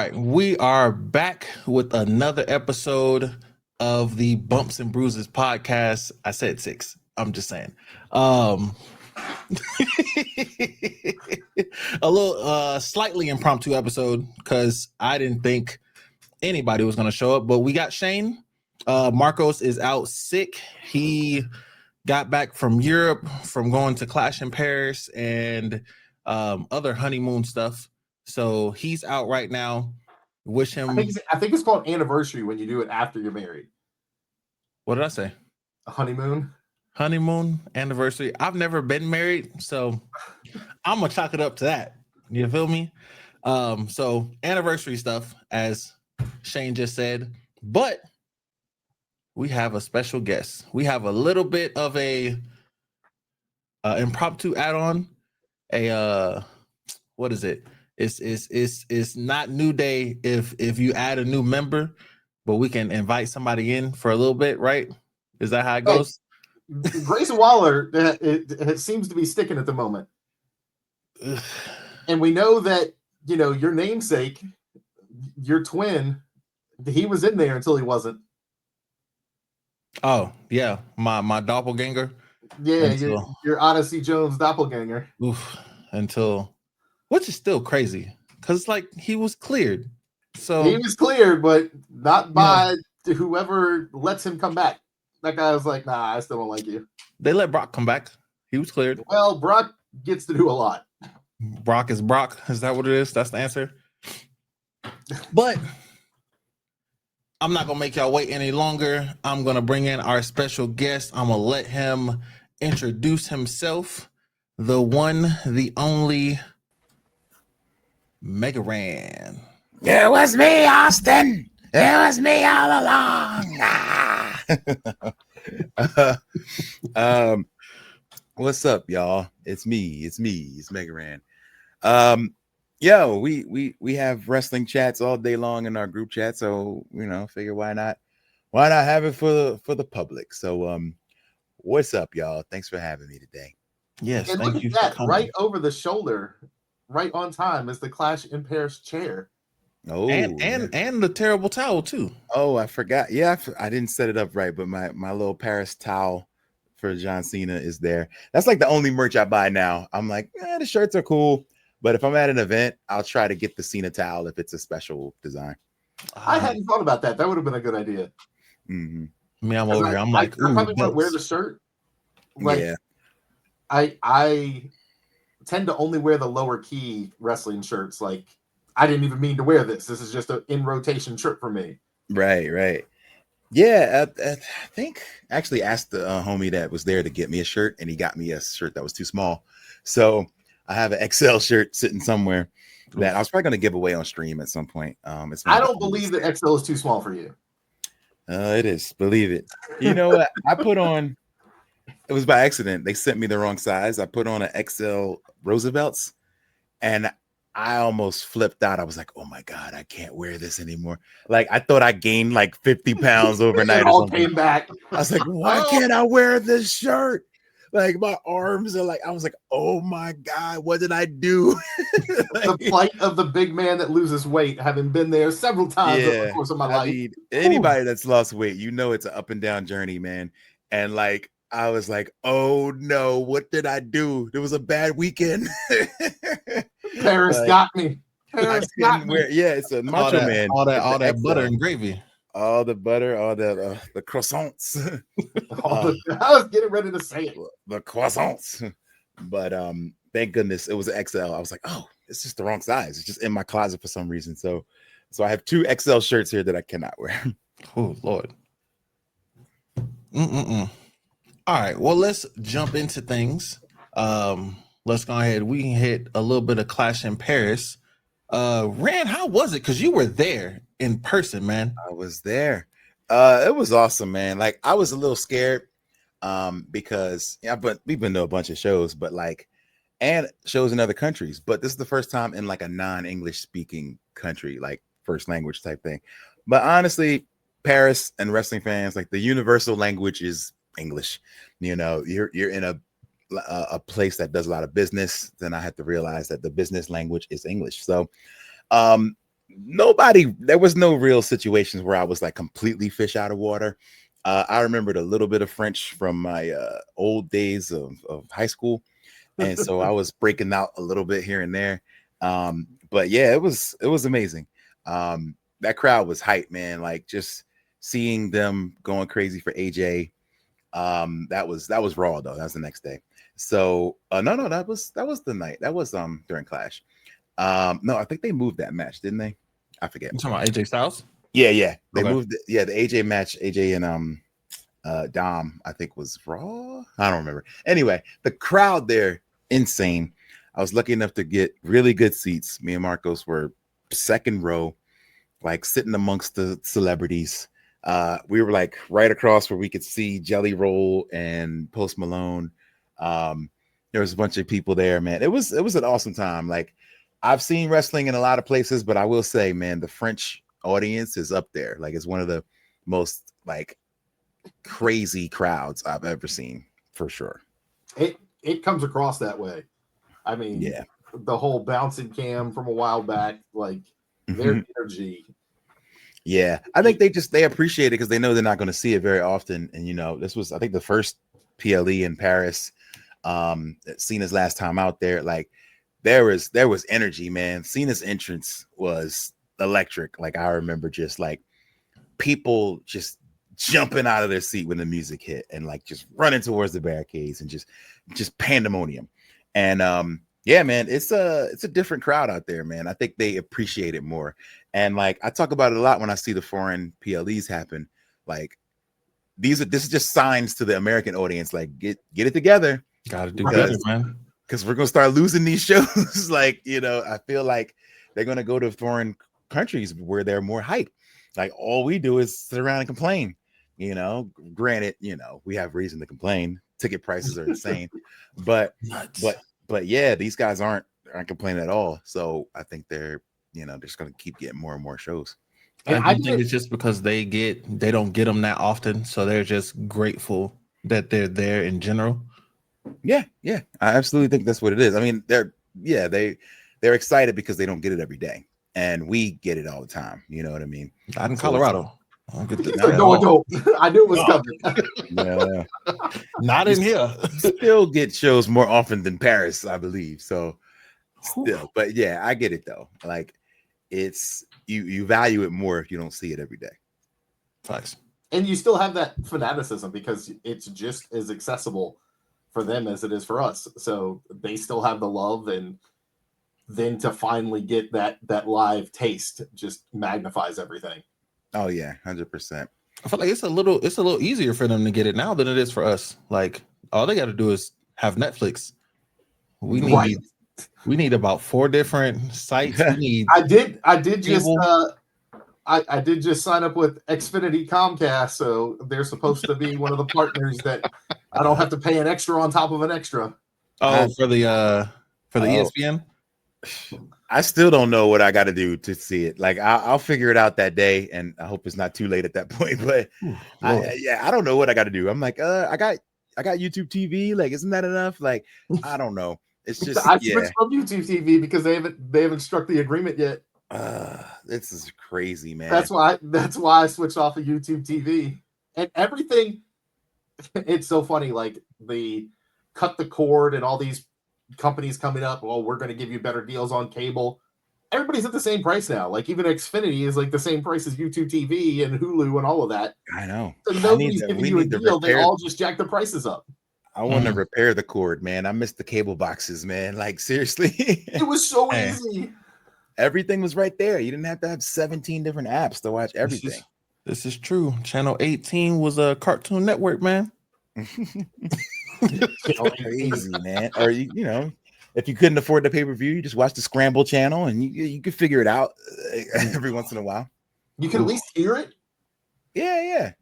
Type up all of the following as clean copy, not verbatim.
All right, we are back with another episode of the Bumps and Bruises podcast. I said six. I'm just saying. A little slightly impromptu episode because I didn't think anybody was going to show up, but we got Shane. Marcos is out sick. He got back from Europe from going to Clash in Paris and other honeymoon stuff. So he's out right now. Wish him. I think it's called anniversary when you do it after you're married. What did I say? A honeymoon. Honeymoon, anniversary. I've never been married, so I'm gonna chalk it up to that. You feel me? So anniversary stuff, as Shane just said, but we have a special guest. We have a little bit of a impromptu add-on. What is it? It's not New Day if you add a new member, but we can invite somebody in for a little bit, right? Is that how it goes? Grayson Waller, it seems to be sticking at the moment. And we know that, your namesake, your twin, he was in there until he wasn't. Oh, yeah. My doppelganger. Yeah, your Odyssey Jones doppelganger. Oof. Until, which is still crazy, because like he was cleared. So he was cleared, but not by whoever lets him come back. That guy was like, nah, I still don't like you. They let Brock come back. He was cleared. Well, Brock gets to do a lot. Brock is Brock. Is that what it is? That's the answer. But I'm not going to make y'all wait any longer. I'm going to bring in our special guest. I'm going to let him introduce himself. The one, the only Mega Ran. It was me, Austin. It was me all along. What's up, y'all? It's me. It's Mega Ran. We have wrestling chats all day long in our group chat, so figure why not have it for the public. So what's up, y'all? Thanks for having me today. Yes, and thank look you at that, for coming. right over the shoulder, right on time, is the Clash in Paris chair. Oh, and the terrible towel too. Oh, I forgot. Yeah, I didn't set it up right, but my little Paris towel for John Cena is there. That's like the only merch I buy now. I'm like, the shirts are cool, but if I'm at an event, I'll try to get the Cena towel if it's a special design. I hadn't thought about that. That would have been a good idea. Mm-hmm. I mean, I'm over here. I'm like, I probably won't wear the shirt. Yeah. I tend to only wear the lower key wrestling shirts. Like, I didn't even mean to wear this. This is just an in rotation shirt for me. Right. Yeah, I think I actually asked the homie that was there to get me a shirt, and he got me a shirt that was too small. So I have an XL shirt sitting somewhere that I was probably going to give away on stream at some point. I don't believe that XL is too small for you. It is. Believe it. You know what? I put on, it was by accident. They sent me the wrong size. I put on an XL Roosevelt's, and I almost flipped out. I was like, oh my God, I can't wear this anymore. Like, I thought I gained like 50 pounds overnight. It all came back. I was like, why can't I wear this shirt? Like, my arms are like, I was like, oh my God, what did I do? The plight of the big man that loses weight, having been there several times over the course of my life. Mean, anybody that's lost weight, it's an up and down journey, man. And like, I was like, oh no, what did I do? It was a bad weekend. Paris got me. Paris got me. It's a Macho Man. All that butter and gravy. All the butter, all the croissants. I was getting ready to say it. The croissants. But thank goodness it was an XL. I was like, oh, it's just the wrong size. It's just in my closet for some reason. So I have 2 XL shirts here that I cannot wear. Oh Lord. All right, well, let's jump into things. Let's go ahead. We can hit a little bit of Clash in Paris. Rand, how was it? Because you were there in person, man. I was there. It was awesome, man. Like, I was a little scared because we've been to a bunch of shows, and shows in other countries. But this is the first time in like a non-English speaking country, like first language type thing. But honestly, Paris and wrestling fans, like, the universal language is English. You're in a place that does a lot of business. Then I had to realize that the business language is English. So there was no real situations where I was like completely fish out of water. I remembered a little bit of French from my old days of high school. And so I was breaking out a little bit here and there. But yeah, it was amazing. That crowd was hype, man. Like just seeing them going crazy for AJ. That was Raw though. That was the next day. So no, that was the night. That was during Clash. No, I think they moved that match, didn't they? I forget. You talking about AJ Styles? Yeah. They Okay. moved the AJ match, AJ and Dom, I think was Raw. I don't remember. Anyway, the crowd there, insane. I was lucky enough to get really good seats. Me and Marcos were second row, like sitting amongst the celebrities. We were like right across where we could see Jelly Roll and Post Malone. There was a bunch of people there, man. It was an awesome time. Like I've seen wrestling in a lot of places, but I will say, man, the French audience is up there. Like it's one of the most like crazy crowds I've ever seen, for sure. It comes across that way. I mean, Yeah, the whole bouncing cam from a while back, like their energy. Yeah, I think they appreciate it because they know they're not going to see it very often. And this was, I think, the first PLE in Paris. Cena's last time out there, like there was energy, man. Cena's entrance was electric. Like I remember just like people just jumping out of their seat when the music hit and like just running towards the barricades and just pandemonium. And yeah, man, it's a different crowd out there, man. I think they appreciate it more. And like I talk about it a lot when I see the foreign PLEs happen. Like this is just signs to the American audience, like get it together. Gotta do better, man. Because we're gonna start losing these shows. Like, I feel like they're gonna go to foreign countries where they're more hype. Like all we do is sit around and complain. Granted, we have reason to complain. Ticket prices are insane, but yeah, these guys aren't complaining at all. So I think they're just going to keep getting more and more shows. I think it's just because they don't get them that often, so they're just grateful that they're there in general. Yeah, I absolutely think that's what it is. I mean, they're excited because they don't get it every day, and we get it all the time. You know what I mean? Not in Colorado. I get No. I knew it was coming. Yeah. Not in here. Still get shows more often than Paris, I believe. So still, but yeah, I get it though. Like it's you value it more if you don't see it every day. Facts. And you still have that fanaticism because it's just as accessible for them as it is for us. So they still have the love, and then to finally get that live taste just magnifies everything. Oh yeah, 100%. I feel like it's a little easier for them to get it now than it is for us. Like all they got to do is have Netflix. We need about 4 different sites. I did just sign up with Xfinity Comcast, so they're supposed to be one of the partners that I don't have to pay an extra on top of an extra. Oh, for the ESPN. I still don't know what I got to do to see it. Like I'll figure it out that day, and I hope it's not too late at that point. But I don't know what I got to do. I'm like, I got YouTube TV. Like, isn't that enough? Like, I don't know. It's just I switched from YouTube TV because they haven't struck the agreement yet. This is crazy, man. That's why I switched off of YouTube TV and everything. It's so funny, like the cut the cord and all these companies coming up. Well, we're going to give you better deals on cable. Everybody's at the same price now. Like even Xfinity is like the same price as YouTube TV and Hulu and all of that. I know. So nobody's giving you a deal. They all just jack the prices up. I want to repair the cord, man. I miss the cable boxes, man. Like seriously, it was so easy. Everything was right there. You didn't have to have 17 different apps to watch everything. This is true. Channel 18 was a Cartoon Network, man. Crazy, man. Or if you couldn't afford the pay-per-view, you just watch the Scramble channel, and you could figure it out every once in a while. You can at least hear it. Yeah.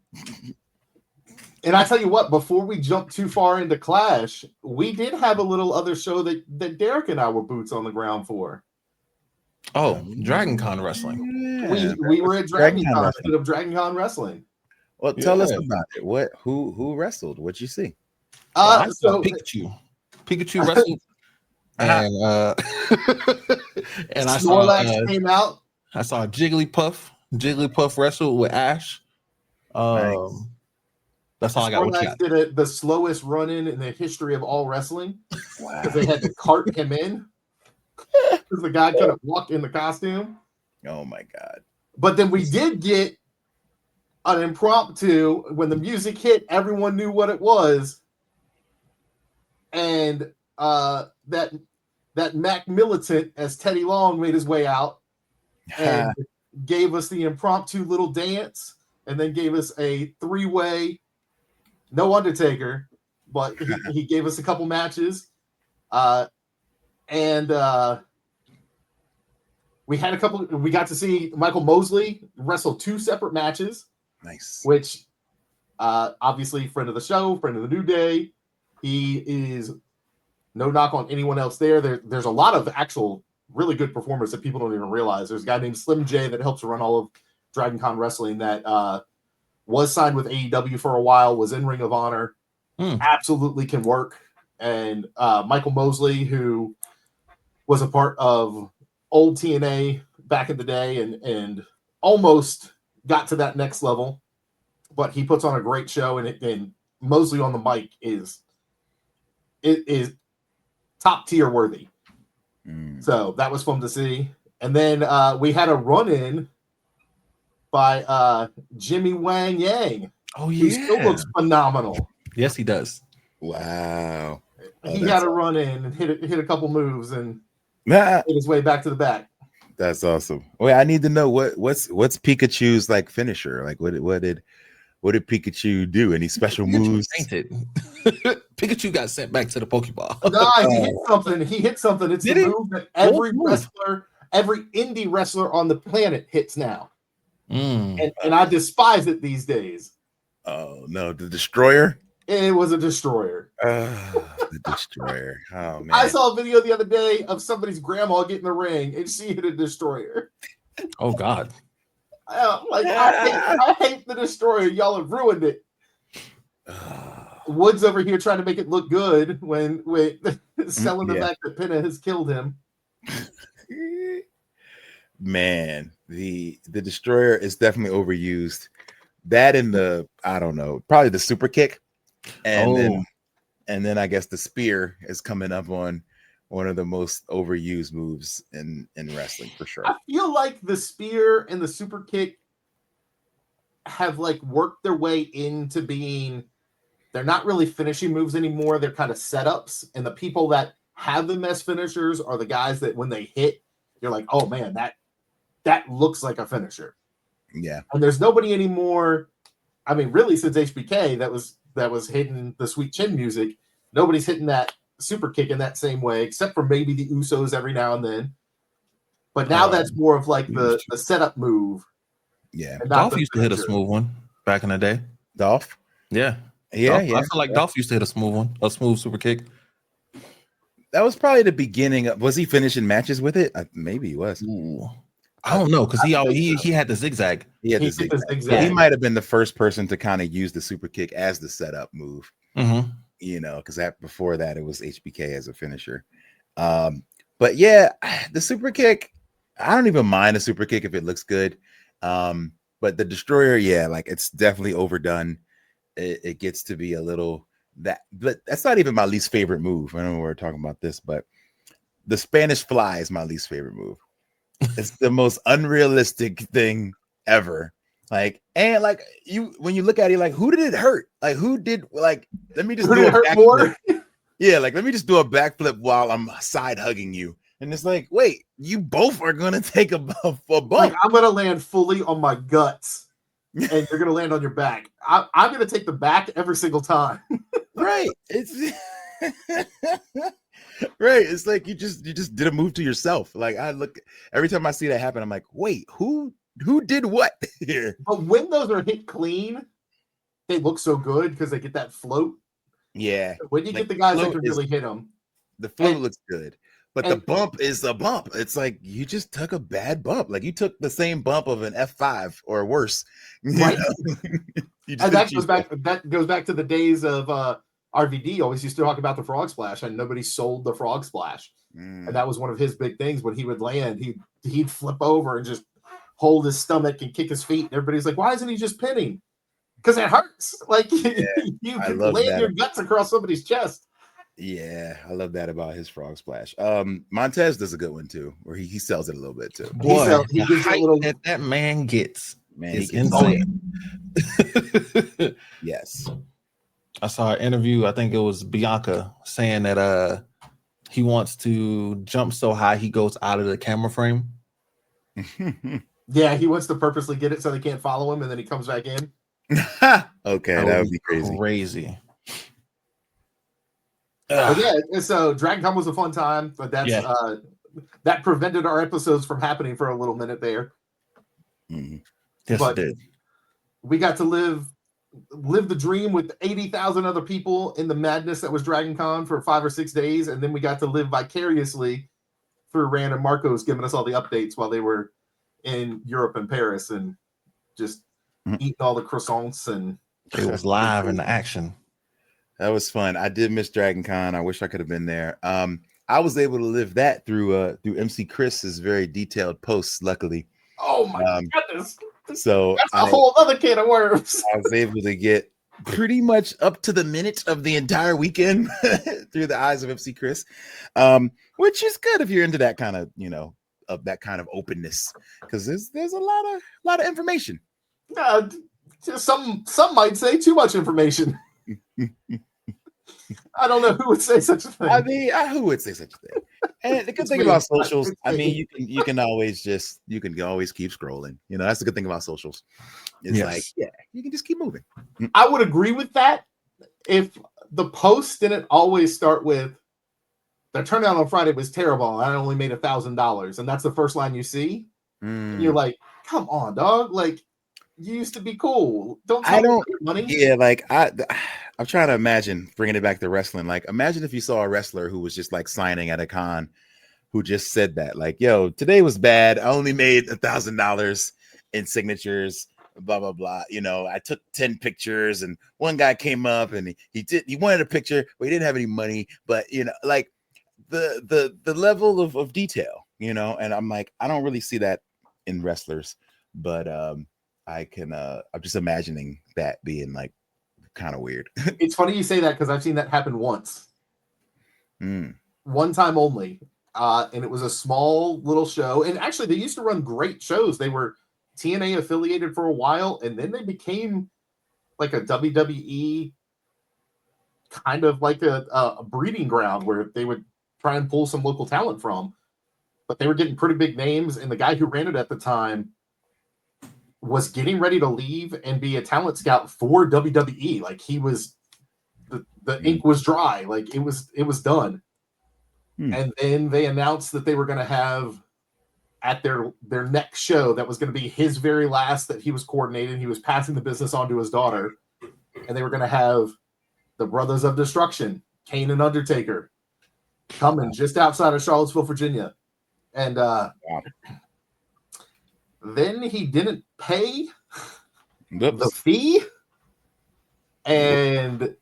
And I tell you what, before we jump too far into Clash, we did have a little other show that Derek and I were boots on the ground for. Oh, Dragon Con Wrestling. Yeah, we were at Dragon Con instead of Dragon Con Wrestling. Well, tell us about it. Who wrestled? What'd you see? So Pikachu wrestled, and and I Snorlax came out. I saw Jigglypuff wrestle with Ash. Nice. That's all I got. What you Snorlax got? did the slowest run-in the history of all wrestling Wow. because they had to cart him in because the guy couldn't walk in the costume. Oh my God. But then we did get an impromptu when the music hit, everyone knew what it was. And that Mac Militant as Teddy Long made his way out and gave us the impromptu little dance and then gave us a 3-way, no Undertaker, but he gave us a couple matches. And we got to see Michael Mosley wrestle 2 separate matches. Nice. Which obviously friend of the show, friend of the New Day. He is no knock on anyone else there. There's a lot of actual really good performers that people don't even realize. There's a guy named Slim J that helps run all of Dragon Con Wrestling that was signed with AEW for a while, was in Ring of Honor, absolutely can work. And Michael Mosley, who was a part of old TNA back in the day and almost got to that next level, but he puts on a great show, and Mosley on the mic is top tier worthy. So that was fun to see. And then we had a run-in by Jimmy Wang Yang. Oh yeah, who still looks phenomenal. Yes, he does. Wow. He had a run-in and hit a couple moves and made his way back to the back. That's awesome. Wait, I need to know what's Pikachu's like finisher? Like what did Pikachu do? Any special moves? Pikachu got sent back to the Pokeball. No, he hit something. He hit something. It's Did the he? move that every indie wrestler on the planet hits now. And I despise it these days. Oh no, the Destroyer? It was a destroyer. The Destroyer. Oh man. I saw a video the other day of somebody's grandma getting the ring and she hit a destroyer. Oh God. I hate the destroyer. Y'all have ruined it. Woods over here trying to make it look good when selling the fact that Penna has killed him. Man, the Destroyer is definitely overused. That and I don't know, probably the super kick. And then I guess the spear is coming up on one of the most overused moves in wrestling for sure. I feel like the spear and the super kick have like worked their way into being, they're not really finishing moves anymore. They're kind of setups. And the people that have them as finishers are the guys that when they hit, you're like, oh man, that looks like a finisher. Yeah. And there's nobody anymore. I mean, really since HBK that was hitting the sweet chin music, nobody's hitting that super kick in that same way, except for maybe the Usos every now and then. But now that's more of like the setup move. Yeah. Dolph used to hit a smooth one back in the day. Dolph? Yeah. Yeah. I feel like Dolph used to hit a smooth super kick. That was probably the beginning was he finishing matches with it? Maybe he was. Ooh. I don't know because he had the zigzag. He had the zigzag. So he might have been the first person to kind of use the super kick as the setup move. Mm-hmm. You know, because before that it was HBK as a finisher. But yeah, the super kick, I don't even mind a super kick if it looks good. But the Destroyer, yeah, like it's definitely overdone. It gets to be a little but that's not even my least favorite move. I know we're talking about this, but the Spanish Fly is my least favorite move. It's the most unrealistic thing ever. Like, and like when you look at it, like who did it hurt? Like who did let me just do a backflip. Yeah, like let me just do a backflip while I'm side hugging you. And it's like, wait, you both are gonna take a bump. Like, I'm gonna land fully on my guts, and you're gonna land on your back. I'm gonna take the back every single time. Right. It's right. It's like you just did a move to yourself. Like I look every time I see that happen, I'm like, wait, who did what here? But when those are hit clean, they look so good because they get that float. Yeah. When you get the guys that can really hit them, the float looks good. But the bump is a bump. It's like you just took a bad bump. Like you took the same bump of an F5 or worse. Right. And that goes back to the days of RVD always used to talk about the frog splash, and nobody sold the frog splash. And that was one of his big things. When he would land, he'd flip over and just hold his stomach and kick his feet. And everybody's like, why isn't he just pinning? Because it hurts. Like you I can love land that. your guts across somebody's chest. Yeah, I love that about his frog splash. Montez does a good one too, where he sells it a little bit too. Boy, He the gives a height little. that man gets Man, is he gets insane. Yes. I saw an interview, I think it was Bianca, saying that he wants to jump so high he goes out of the camera frame. Yeah, he wants to purposely get it so they can't follow him, and then he comes back in. Okay, that would be crazy. But yeah, so Dragon Con was a fun time, but that's that prevented our episodes from happening for a little minute there. Mm-hmm. Yes, but it did. We got to live the dream with 80,000 other people in the madness that was Dragon Con for 5 or 6 days, and then we got to live vicariously through Rand and Marcos giving us all the updates while they were in Europe and Paris and just eating all the croissants. And it was live in the action. That was fun. I did miss Dragon Con. I wish I could have been there. I was able to live that through MC Chris's very detailed posts, luckily. Oh my goodness. So that's a whole other can of worms. I was able to get pretty much up to the minute of the entire weekend through the eyes of MC Chris, which is good if you're into that kind of, of that kind of openness, because there's a lot of information. Some might say too much information. I don't know who would say such a thing. I mean, who would say such a thing? And the good thing about socials, I mean, you can always keep scrolling. That's the good thing about socials. It's like, you can just keep moving. I would agree with that if the post didn't always start with the turnout on Friday was terrible. I only made $1,000, and that's the first line you see. And you're like, come on, dog! Like, you used to be cool. Don't tell me your money. Yeah, like I'm trying to imagine bringing it back to wrestling. Like, imagine if you saw a wrestler who was just like signing at a con, who just said that, like, "Yo, today was bad. I only made $1,000 in signatures. Blah blah blah. I took 10 pictures, and one guy came up and he wanted a picture, but he didn't have any money. But like the level of detail, and I'm like, I don't really see that in wrestlers, but I'm just imagining that being like kind of weird. It's funny you say that because I've seen that happen once. One time only. And it was a small little show. And actually, they used to run great shows. They were TNA affiliated for a while, and then they became like a WWE kind of like a breeding ground where they would try and pull some local talent from. But they were getting pretty big names, and the guy who ran it at the time was getting ready to leave and be a talent scout for WWE. Like, he was the ink was dry. Like, it was done. And then they announced that they were going to have at their next show that was going to be his very last that he was coordinating. He was passing the business on to his daughter, and they were going to have the Brothers of Destruction, Kane and Undertaker, coming just outside of Charlottesville, Virginia. And then he didn't pay the fee, and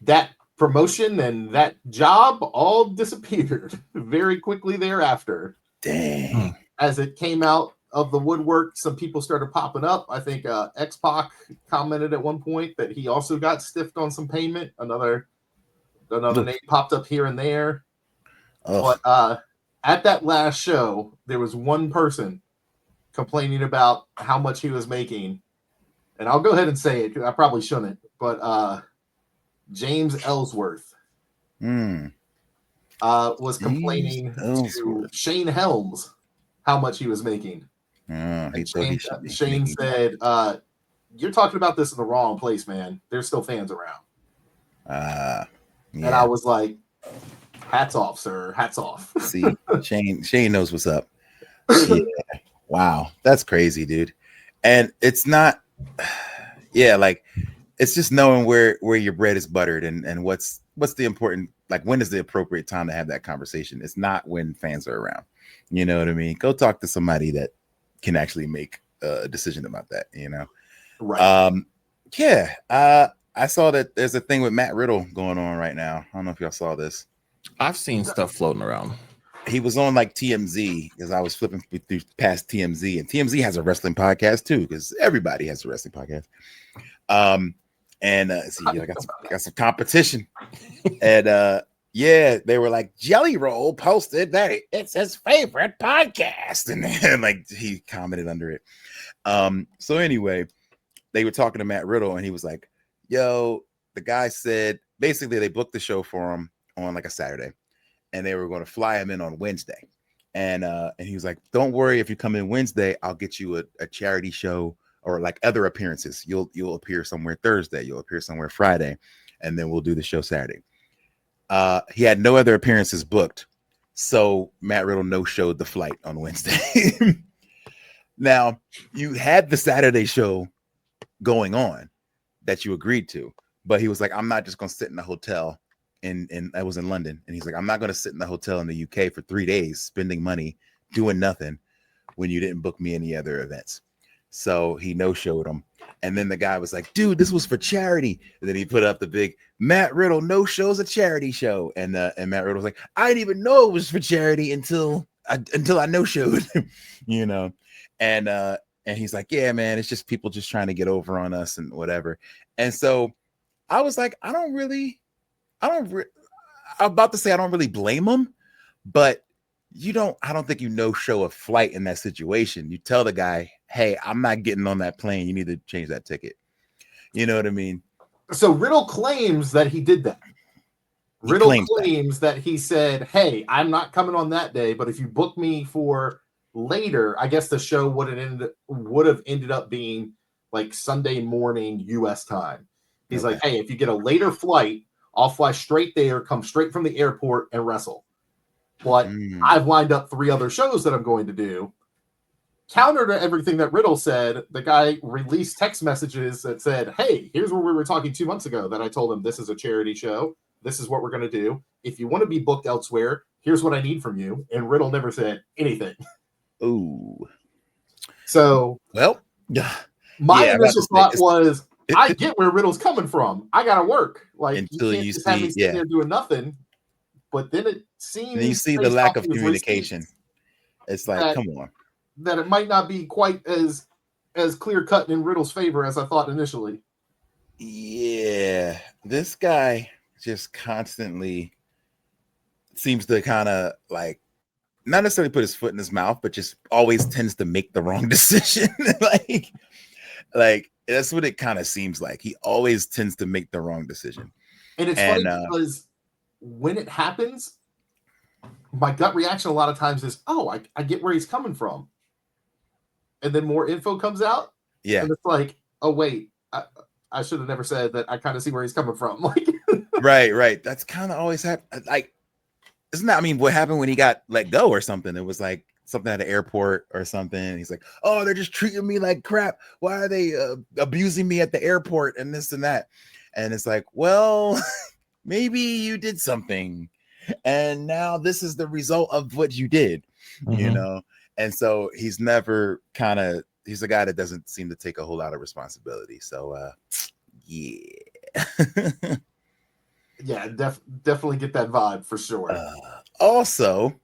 that promotion and that job all disappeared very quickly thereafter. Dang. As it came out of the woodwork, some people started popping up. I think X-Pac commented at one point that he also got stiffed on some payment. Another name popped up here and there. But at that last show, there was one person complaining about how much he was making. And I'll go ahead and say it, I probably shouldn't, but James Ellsworth was complaining to Shane Helms how much he was making. Shane said, "You're talking about this in the wrong place, man. There's still fans around." And I was like, "Hats off, sir. Hats off." See, Shane knows what's up. Yeah. Wow, that's crazy, dude. And it's not, like, it's just knowing where your bread is buttered and what's the important, like, when is the appropriate time to have that conversation. It's not when fans are around. You know what I mean? Go talk to somebody that can actually make a decision about that, Right. I saw that there's a thing with Matt Riddle going on right now. I don't know if y'all saw this. I've seen stuff floating around. he was on like TMZ because I was flipping through past TMZ, and TMZ has a wrestling podcast too because everybody has a wrestling podcast. See, I got some competition, and yeah, they were like Jelly Roll posted that it's his favorite podcast, and then like he commented under it. So anyway, they were talking to Matt Riddle, and he was like, "Yo, the guy said basically they booked the show for him on like a Saturday, and they were going to fly him in on Wednesday, and he was like, don't worry, if you come in Wednesday, I'll get you a charity show or like other appearances. You'll appear somewhere Thursday, you'll appear somewhere Friday, and then we'll do the show Saturday." He had no other appearances booked, so Matt Riddle no-showed the flight on Wednesday. Now, you had the Saturday show going on that you agreed to, but he was like, I'm not just going to sit in a hotel in I was in London, and he's like, I'm not going to sit in the hotel in the UK for 3 days spending money doing nothing when you didn't book me any other events. So he no-showed him. And then the guy was like, dude, this was for charity. And then he put up the big Matt Riddle no-shows a charity show. And Matt Riddle was like, I didn't even know it was for charity until I no-showed, you know. And he's like, yeah, man, it's just people just trying to get over on us and whatever. And so I was like, I'm about to say I don't really blame him, but I don't think you no-show a flight in that situation. You tell the guy, hey, I'm not getting on that plane. You need to change that ticket. You know what I mean? So Riddle claims that he did that. Riddle claims that he said, hey, I'm not coming on that day, but if you book me for later, I guess the show would have ended up being like Sunday morning US time. He's like, hey, if you get a later flight, I'll fly straight there, come straight from the airport and wrestle. But I've lined up 3 other shows that I'm going to do. Counter to everything that Riddle said, the guy released text messages that said, hey, here's where we were talking 2 months ago that I told him this is a charity show. This is what we're going to do. If you want to be booked elsewhere, here's what I need from you. And Riddle never said anything. Ooh. So, well, my initial thought was, I get where Riddle's coming from. I got to work. Like, until you see, have me sitting there doing nothing. But then it seems... And you see the lack of communication. It's like, come on. That it might not be quite as clear-cut in Riddle's favor as I thought initially. Yeah. This guy just constantly seems to kind of like not necessarily put his foot in his mouth, but just always tends to make the wrong decision. like that's what it kind of seems like. He always tends to make the wrong decision. And it's funny because when it happens, my gut reaction a lot of times is, oh, I get where he's coming from. And then more info comes out. Yeah. And it's like, oh, wait, I should have never said that. I kind of see where he's coming from. Like, right. That's kind of always happened. Like, isn't that, I mean, what happened when he got let go or something? It was like something at the airport or something. And he's like, oh, they're just treating me like crap. Why are they abusing me at the airport and this and that? And it's like, well, maybe you did something. And now this is the result of what you did, you know? And so he's never he's a guy that doesn't seem to take a whole lot of responsibility. So, yeah. Yeah, definitely get that vibe for sure. Also,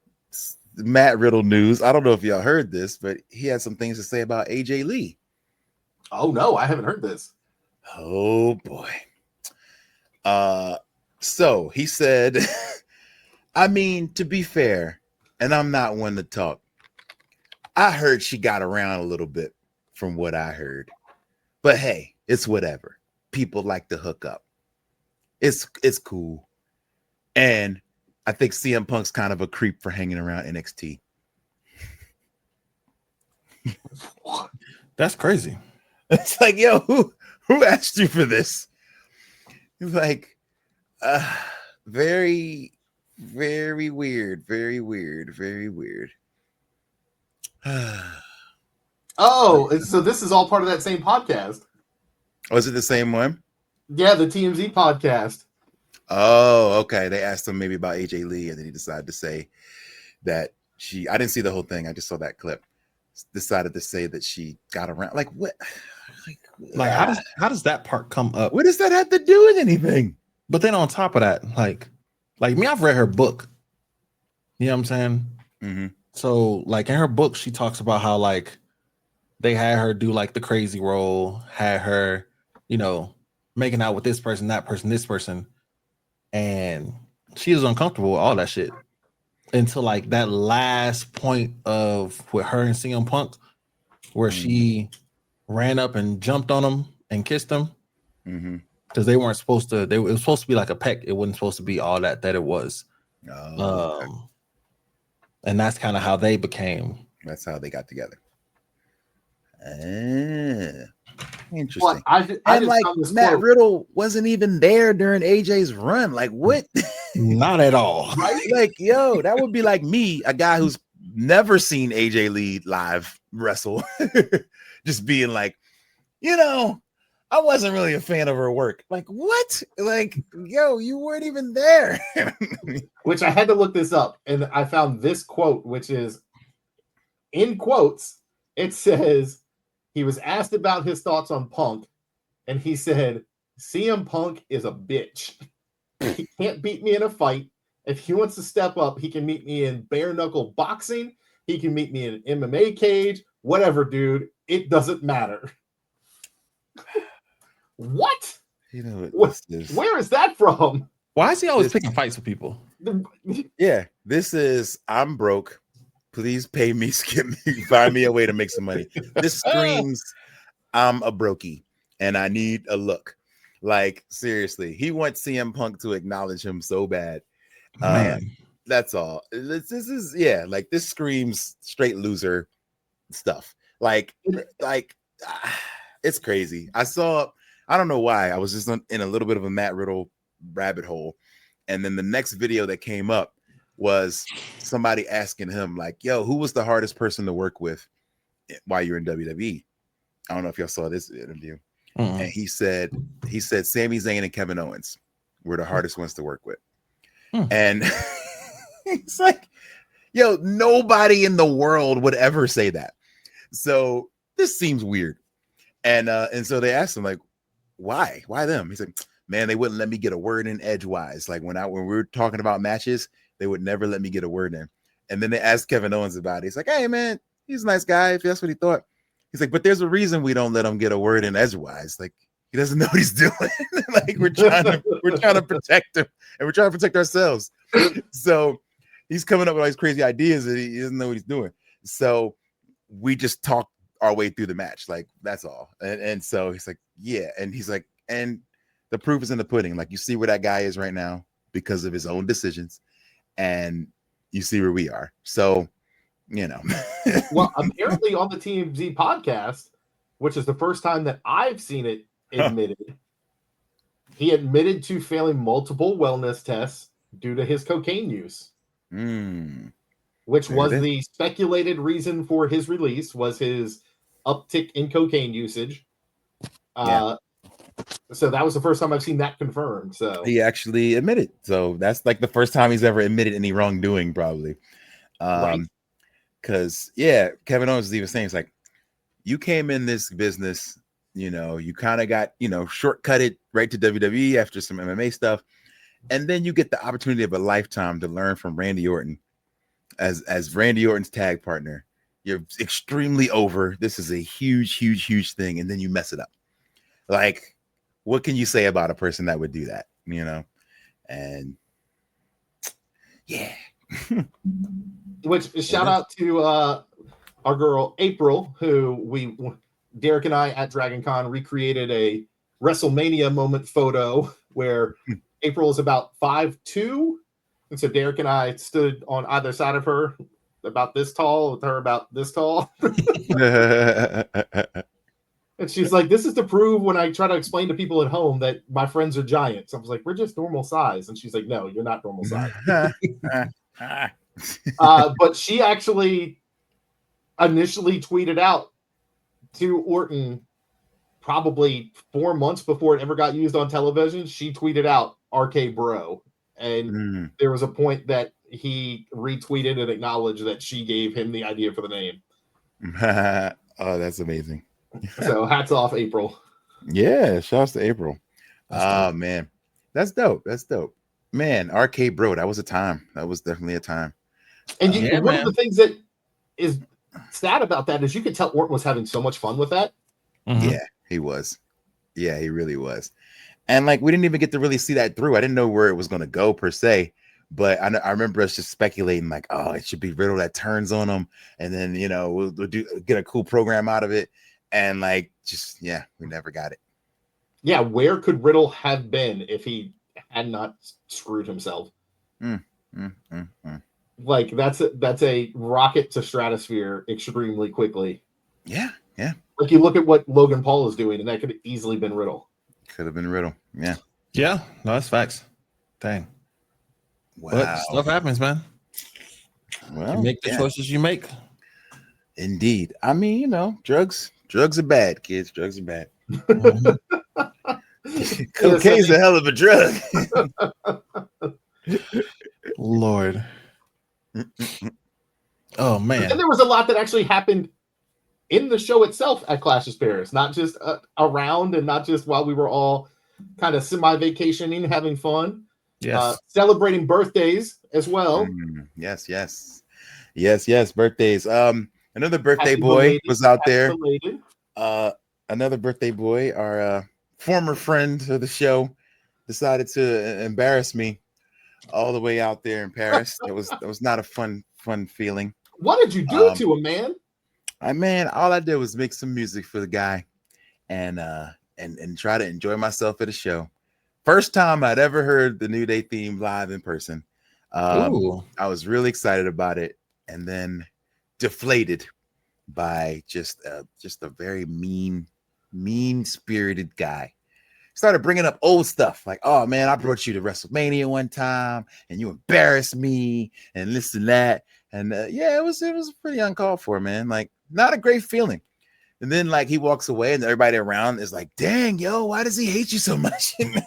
Matt Riddle news. I don't know if y'all heard this, but he had some things to say about AJ Lee. Oh, no, I haven't heard this. Oh, boy. So he said, I mean, to be fair, and I'm not one to talk, I heard she got around a little bit from what I heard. But hey, it's whatever. People like to hook up. It's cool. And I think CM Punk's kind of a creep for hanging around NXT. That's crazy. It's like, yo, who asked you for this? He's like, very, very weird. Very weird. Very weird. Oh, so this is all part of that same podcast. Was it the same one? Yeah, the TMZ podcast. Oh, okay. They asked him maybe about AJ Lee, and then he decided to say that I didn't see the whole thing. I just saw that clip. Decided to say that she got around. Like what? Like how does that part come up? What does that have to do with anything? But then on top of that, like me, I've read her book. You know what I'm saying? Mm-hmm. So, like in her book, she talks about how like they had her do like the crazy role, had her, you know, making out with this person, that person, this person, and she was uncomfortable with all that shit until like that last point of with her and CM Punk, where she ran up and jumped on him and kissed him because they weren't supposed to. It was supposed to be like a peck. It wasn't supposed to be all that it was. Okay. And that's kind of how they became. That's how they got together. Interesting. Well, I just like found this Matt quote. Riddle wasn't even there during AJ's run. Like what? Not at all. Right? Like, yo, that would be like me, a guy who's never seen AJ Lee live wrestle, just being like, you know, I wasn't really a fan of her work. Like, what? Like, yo, you weren't even there. Which I had to look this up, and I found this quote, which is in quotes. It says he was asked about his thoughts on Punk, and he said, CM Punk is a bitch. He can't beat me in a fight. If he wants to step up, he can meet me in bare knuckle boxing. He can meet me in an MMA cage. Whatever, dude. It doesn't matter. What? You know what where is that from? Why is he always picking fights with people? Yeah, this is I'm broke. Please pay me, skip me, find me a way to make some money. This screams I'm a brokey and I need a look. Like, seriously, he wants CM Punk to acknowledge him so bad. Man, that's all. This is like this screams straight loser stuff. Like it's crazy. I don't know why. I was just in a little bit of a Matt Riddle rabbit hole. And then the next video that came up was somebody asking him, like, yo, who was the hardest person to work with while you're in WWE? I don't know if y'all saw this interview. Mm-hmm. And he said Sami Zayn and Kevin Owens were the hardest ones to work with. And it's like, yo, nobody in the world would ever say that. So this seems weird. And so they asked him, like, why them? He's like, man, they wouldn't let me get a word in edgewise. Like when we were talking about matches, they would never let me get a word in. And then they asked Kevin Owens about it. He's like, hey man, he's a nice guy if that's what he thought. He's like, but there's a reason we don't let him get a word in edgewise. Like he doesn't know what he's doing. Like we're trying to protect him and we're trying to protect ourselves. So he's coming up with all these crazy ideas and he doesn't know what he's doing. So we just talk our way through the match. Like that's all. And so he's like, yeah. And he's like, and the proof is in the pudding. Like you see where that guy is right now because of his own decisions, and you see where we are. So, you know. Well, apparently on the TMZ podcast, which is the first time that I've seen it admitted, he admitted to failing multiple wellness tests due to his cocaine use, which was the speculated reason for his release, was his uptick in cocaine usage. So that was the first time I've seen that confirmed. So he actually admitted. So that's like the first time he's ever admitted any wrongdoing, probably. Right. Because Kevin Owens is even saying, it's like, you came in this business, you know, you kind of got, you know, shortcutted right to WWE after some MMA stuff. And then you get the opportunity of a lifetime to learn from Randy Orton as Randy Orton's tag partner. You're extremely over. This is a huge thing. And then you mess it up. Like, what can you say about a person that would do that? You know? And yeah. Which shout out to our girl April, who Derek and I at Dragon Con recreated a WrestleMania moment photo where April is about 5'2", and so Derek and I stood on either side of her, about this tall, with her about this tall. And she's like, this is to prove when I try to explain to people at home that my friends are giants. I was like, we're just normal size. And she's like, no, you're not normal size. But she actually initially tweeted out to Orton probably 4 months before it ever got used on television. She tweeted out RK Bro. And there was a point that he retweeted and acknowledged that she gave him the idea for the name. Oh, that's amazing. So hats off, April. Yeah, shouts to April. Man, that's dope. Man, RK Bro, that was a time. That was definitely a time. And Yeah, one man. of the things that is sad about that is you could tell Orton was having so much fun with that. Mhm. Yeah, he was. Yeah, he really was. And like we didn't even get to really see that through. I didn't know where it was going to go per se, but I remember us just speculating like, oh, it should be Riddle that turns on him, and then we'll get a cool program out of it. And like, just we never got it. Yeah, where could Riddle have been if he had not screwed himself? Like that's a rocket to stratosphere extremely quickly. Yeah. Like you look at what Logan Paul is doing, and that could have easily been Riddle. Could have been Riddle. Yeah. Yeah, no, that's facts. Dang. Wow. But stuff happens, man. Well, You make the choices you make. Indeed. I mean, drugs are bad, kids. Drugs are bad. Mhm. Cocaine's a hell of a drug. Lord. Oh man. And there was a lot that actually happened in the show itself at Clash of Spirits, not just around and not just while we were all kind of semi-vacationing, having fun. Yes. Celebrating birthdays as well. Yes. Birthdays. Another birthday Happy boy belated, was out happy there. belated. Another birthday boy, our former friend of the show, decided to embarrass me all the way out there in Paris. That was not a fun feeling. What did you do to him, man? All I did was make some music for the guy and try to enjoy myself at a show. First time I'd ever heard the New Day theme live in person. Ooh. I was really excited about it, and then deflated by just a very mean-spirited guy. Started bringing up old stuff like, oh man, I brought you to WrestleMania one time and you embarrassed me and this and that. And it was pretty uncalled for, man. Like, not a great feeling. And then like he walks away and everybody around is like, dang, yo, why does he hate you so much? It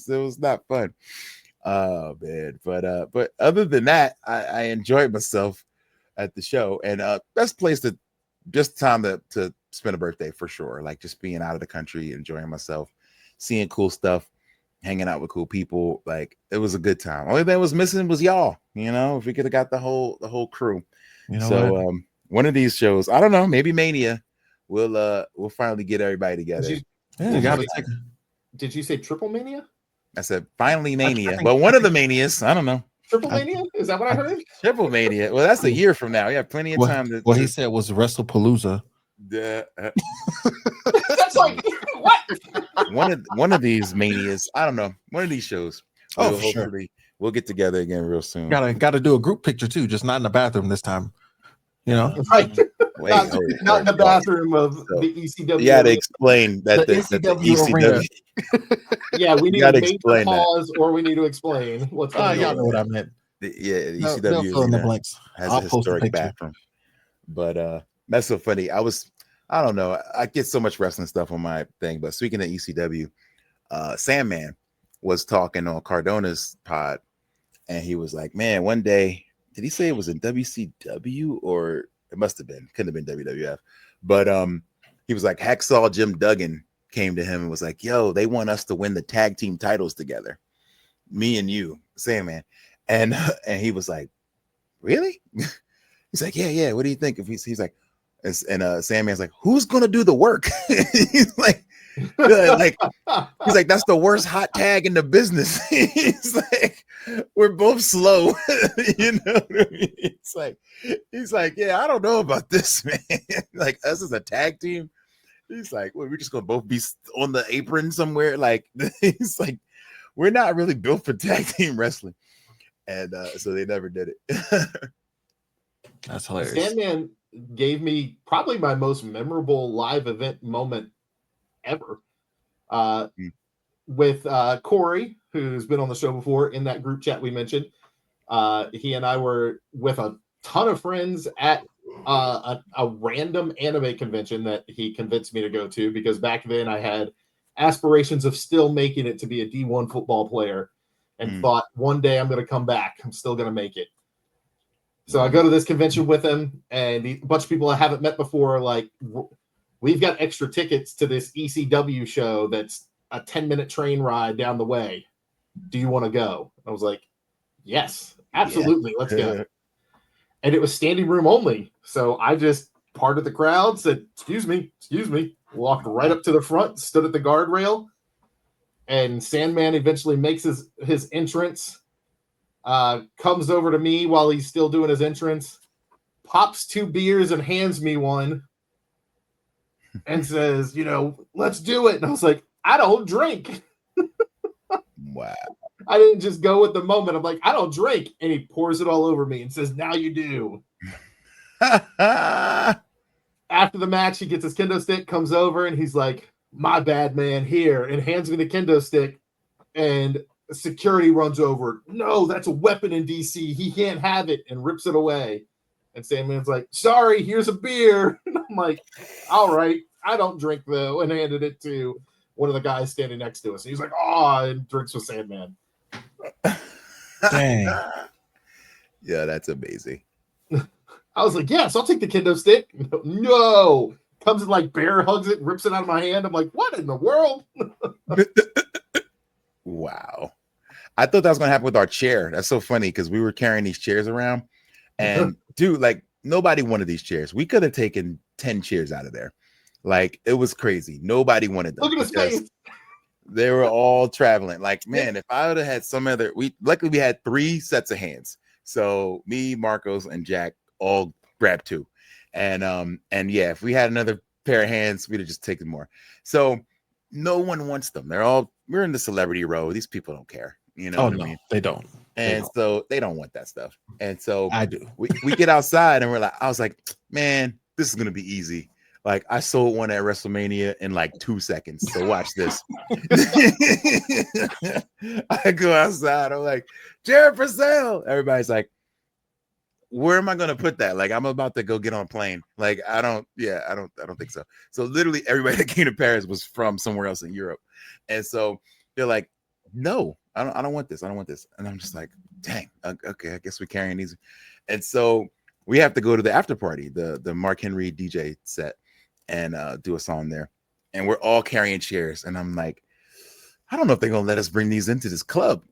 was not fun. Oh man. But other than that, I enjoyed myself at the show, and best place to just time to spend a birthday for sure. Like just being out of the country, enjoying myself, seeing cool stuff, hanging out with cool people. Like it was a good time. Only thing was missing was y'all. If we could have got the whole crew. One of these shows, I don't know, maybe Mania, we'll finally get everybody together. Did you say Triple Mania? I said finally Mania. One of the Manias, I don't know. Triple Mania? Is that what I heard? Triple Mania. Well, that's a year from now. We have plenty of time to. What he said was WrestlePalooza. That's like what? One of these Manias. I don't know. One of these shows. Hopefully we'll get together again real soon. Got to do a group picture too, just not in the bathroom this time. Right. Not in the bathroom of the ECW. You got to explain that the ECW. Yeah, we need to make a pause, or we need to explain what's going on. Y'all know what I meant. The ECW fill in the blanks. has a historic bathroom. But that's so funny. I don't know. I get so much wrestling stuff on my thing. But speaking of ECW, Sandman was talking on Cardona's pod, and he was like, "Man, one day." Did he say it was in WCW or it must have been? Couldn't have been WWF. But he was like, Hacksaw Jim Duggan came to him and was like, yo, they want us to win the tag team titles together. Me and you, Sandman. And he was like, really? He's like, yeah. What do you think? If he's like, and Sandman's like, who's gonna do the work? He's like, that's the worst hot tag in the business. He's like, we're both slow. You know what I mean? He's like, yeah, I don't know about this, man. Like us as a tag team. He's like, well, we're just gonna both be on the apron somewhere. Like he's like, we're not really built for tag team wrestling. And so they never did it. That's hilarious. Sandman gave me probably my most memorable live event moment ever. With Corey, who's been on the show before in that group chat we mentioned. He and I were with a ton of friends at a random anime convention that he convinced me to go to, because back then I had aspirations of still making it to be a D1 football player and thought one day I'm going to come back. I'm still going to make it. So I go to this convention with him, and a bunch of people I haven't met before, like, we've got extra tickets to this ECW show that's a 10-minute train ride down the way. Do you want to go? I was like, yes, absolutely. Let's go. And it was standing room only. So I just parted the crowd, said, excuse me, walked right up to the front, stood at the guardrail, and Sandman eventually makes his entrance, comes over to me while he's still doing his entrance, pops 2 beers and hands me one and says, let's do it. And I was like, I don't drink. Wow. I didn't just go with the moment. I'm like, I don't drink. And he pours it all over me and says, now you do. After the match, he gets his kendo stick, comes over, and he's like, my bad, man, here, and hands me the kendo stick. And security runs over. No, that's a weapon in DC. He can't have it, and rips it away. And Sandman's like, sorry, here's a beer. And I'm like, all right, I don't drink, though, and handed it to one of the guys standing next to us. And he's like, oh, and drinks with Sandman. Dang. Yeah, that's amazing. I was like, yes, I'll take the kendo stick. No. Comes and like bear hugs it, rips it out of my hand. I'm like, what in the world? Wow. I thought that was going to happen with our chair. That's so funny because we were carrying these chairs around. And dude, like nobody wanted these chairs. We could have taken 10 chairs out of there. Like it was crazy. Nobody wanted them. Look at his face. They were all traveling. Like, man, if I would have had some other, luckily we had 3 sets of hands. So me, Marcos, and Jack all grabbed 2. And yeah, if we had another pair of hands, we'd have just taken more. So no one wants them. We're in the celebrity row. These people don't care. You know what I mean? They don't. So they don't want that stuff. And so I do. We get outside and I was like, man, this is gonna be easy. Like I sold one at WrestleMania in like 2 seconds. So watch this. I go outside. I'm like, Jared for sale. Everybody's like, where am I gonna put that? Like I'm about to go get on a plane. Like I don't think so. So literally everybody that came to Paris was from somewhere else in Europe. And so they're like, no, I don't want this. I don't want this. And I'm just like, dang, okay, I guess we're carrying these. And so we have to go to the after party, the Mark Henry DJ set, and do a song there. And we're all carrying chairs. And I'm like, I don't know if they're gonna let us bring these into this club.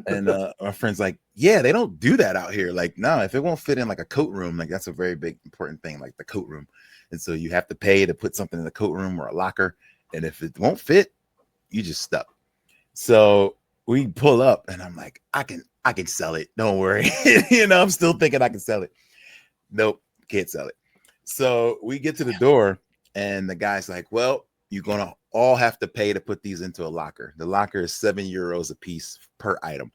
And our friend's like, yeah, they don't do that out here. Like, no, if it won't fit in like a coat room, like that's a very big important thing, like the coat room. And so you have to pay to put something in the coat room or a locker. And if it won't fit, you just stuck. So we pull up and I'm like, I can sell it. Don't worry. I'm still thinking I can sell it. Nope, can't sell it. So we get to the door and the guy's like, well, you're gonna all have to pay to put these into a locker. The locker is €7 a piece per item.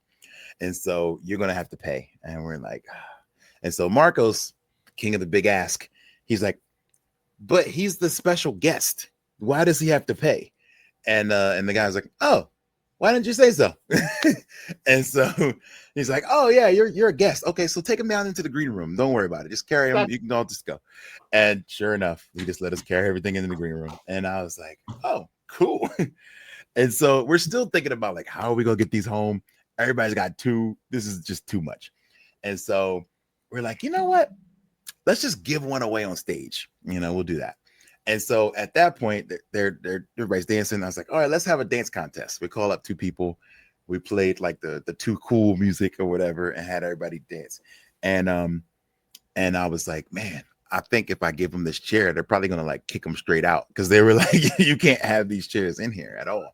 And so you're gonna have to pay. And we're like, and so Marcos, king of the big ask, he's like, but he's the special guest. Why does he have to pay? And the guy's like, oh, why didn't you say so? And so he's like, oh yeah, you're a guest. Okay, so take him down into the green room. Don't worry about it. Just carry him. You can all just go. And sure enough, he just let us carry everything into the green room. And I was like, oh, cool. And so we're still thinking about like, how are we gonna get these home? Everybody's got 2. This is just too much. And so we're like, you know what? Let's just give one away on stage. We'll do that. And so at that point, everybody's dancing. I was like, all right, let's have a dance contest. We call up 2 people. We played like the too cool music or whatever and had everybody dance. And I was like, man, I think if I give them this chair, they're probably going to like kick them straight out because they were like, you can't have these chairs in here at all.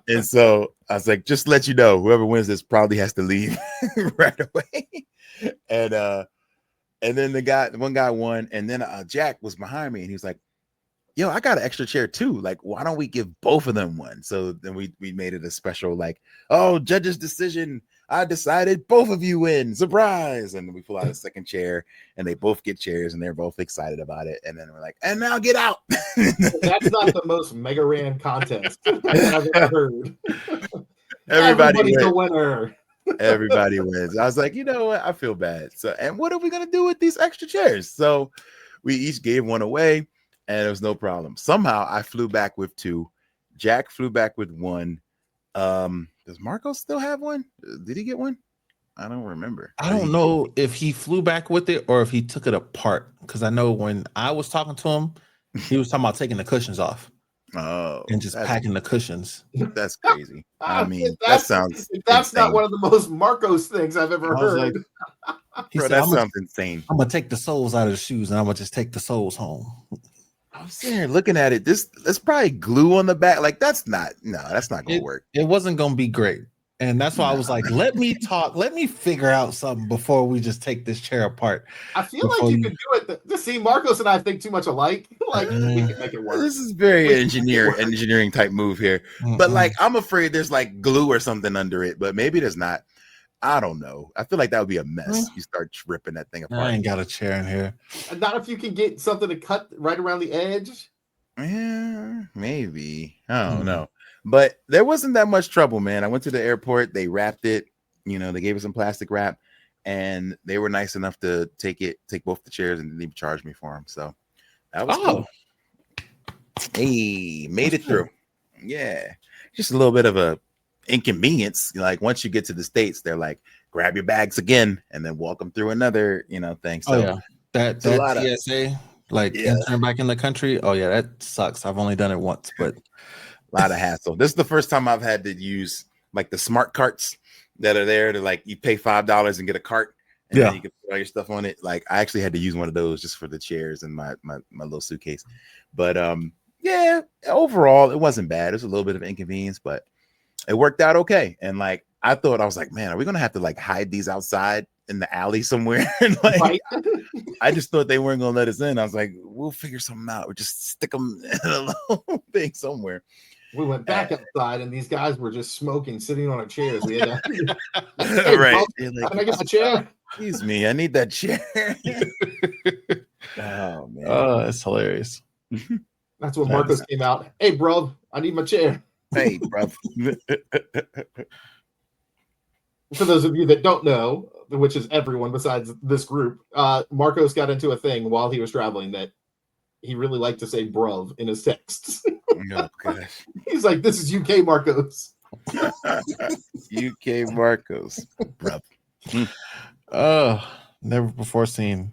And so I was like, just let you know, whoever wins this probably has to leave right away. And then one guy won. And then Jack was behind me and he was like, yo, I got an extra chair too. Like, why don't we give both of them one? So then we made it a special, like, oh, judge's decision. I decided both of you win. Surprise. And we pull out a second chair and they both get chairs and they're both excited about it. And then we're like, and now get out. That's not the most Mega Ran contest I've ever heard. Everybody's the winner. Everybody wins. I was like, you know what? I feel bad. So, and what are we going to do with these extra chairs? So we each gave one away. And it was no problem. Somehow I flew back with 2. Jack flew back with 1. Does Marco still have one? Did he get one? I don't remember. I don't know if he flew back with it or if he took it apart. Because I know when I was talking to him, he was talking about taking the cushions off. Oh, and just packing the cushions. that's crazy. I mean, that that's sounds that's not insane. one of the most Marcos things I've ever I was heard. He Bro, said, that I'm sounds insane. gonna take the soles out of the shoes and I'm gonna just take the soles home. I was sitting here looking at it. That's probably glue on the back. Like, that's not gonna work. It wasn't gonna be great. And that's why I was like, let me figure out something before we just take this chair apart. I feel like you could do it. To see, Marcos and I think too much alike. Like, we can make it work. This is very engineering type move here. But like, I'm afraid there's like glue or something under it, but maybe there's not. I don't know. I feel like that would be a mess. You start ripping that thing apart. I ain't got a chair in here. And not if you can get something to cut right around the edge. Yeah, maybe. I don't know. But there wasn't that much trouble, man. I went to the airport. They wrapped it. You know, they gave us some plastic wrap, and they were nice enough to take both the chairs and didn't even charge me for them. So that was cool. Hey, made it through. Yeah, just a little bit of a inconvenience. Like once you get to the States, they're like, grab your bags again, and then walk them through another, thing. So that TSA, entering back in the country. Oh yeah, that sucks. I've only done it once, but a lot of hassle. This is the first time I've had to use like the smart carts that are there to like you pay $5 and get a cart and then you can put all your stuff on it. Like I actually had to use one of those just for the chairs and my little suitcase. But yeah, overall it wasn't bad. It was a little bit of inconvenience, but it worked out okay. And like I was like, man, are we gonna have to like hide these outside in the alley somewhere? And like I just thought they weren't gonna let us in. I was like, we'll figure something out. We'll just stick them in a little thing somewhere. We went back outside, and these guys were just smoking, sitting on our chairs. We had to, right? Like, can I get my chair? Excuse me, I need that chair. Oh man, that's hilarious. That's when Marcos came out. Hey, bro, I need my chair. Hey, bro. For those of you that don't know, which is everyone besides this group, Marcos got into a thing while he was traveling that he really liked to say bruv in his texts. Oh, gosh. He's like, this is UK Marcos. UK Marcos. Bruv. Never before seen.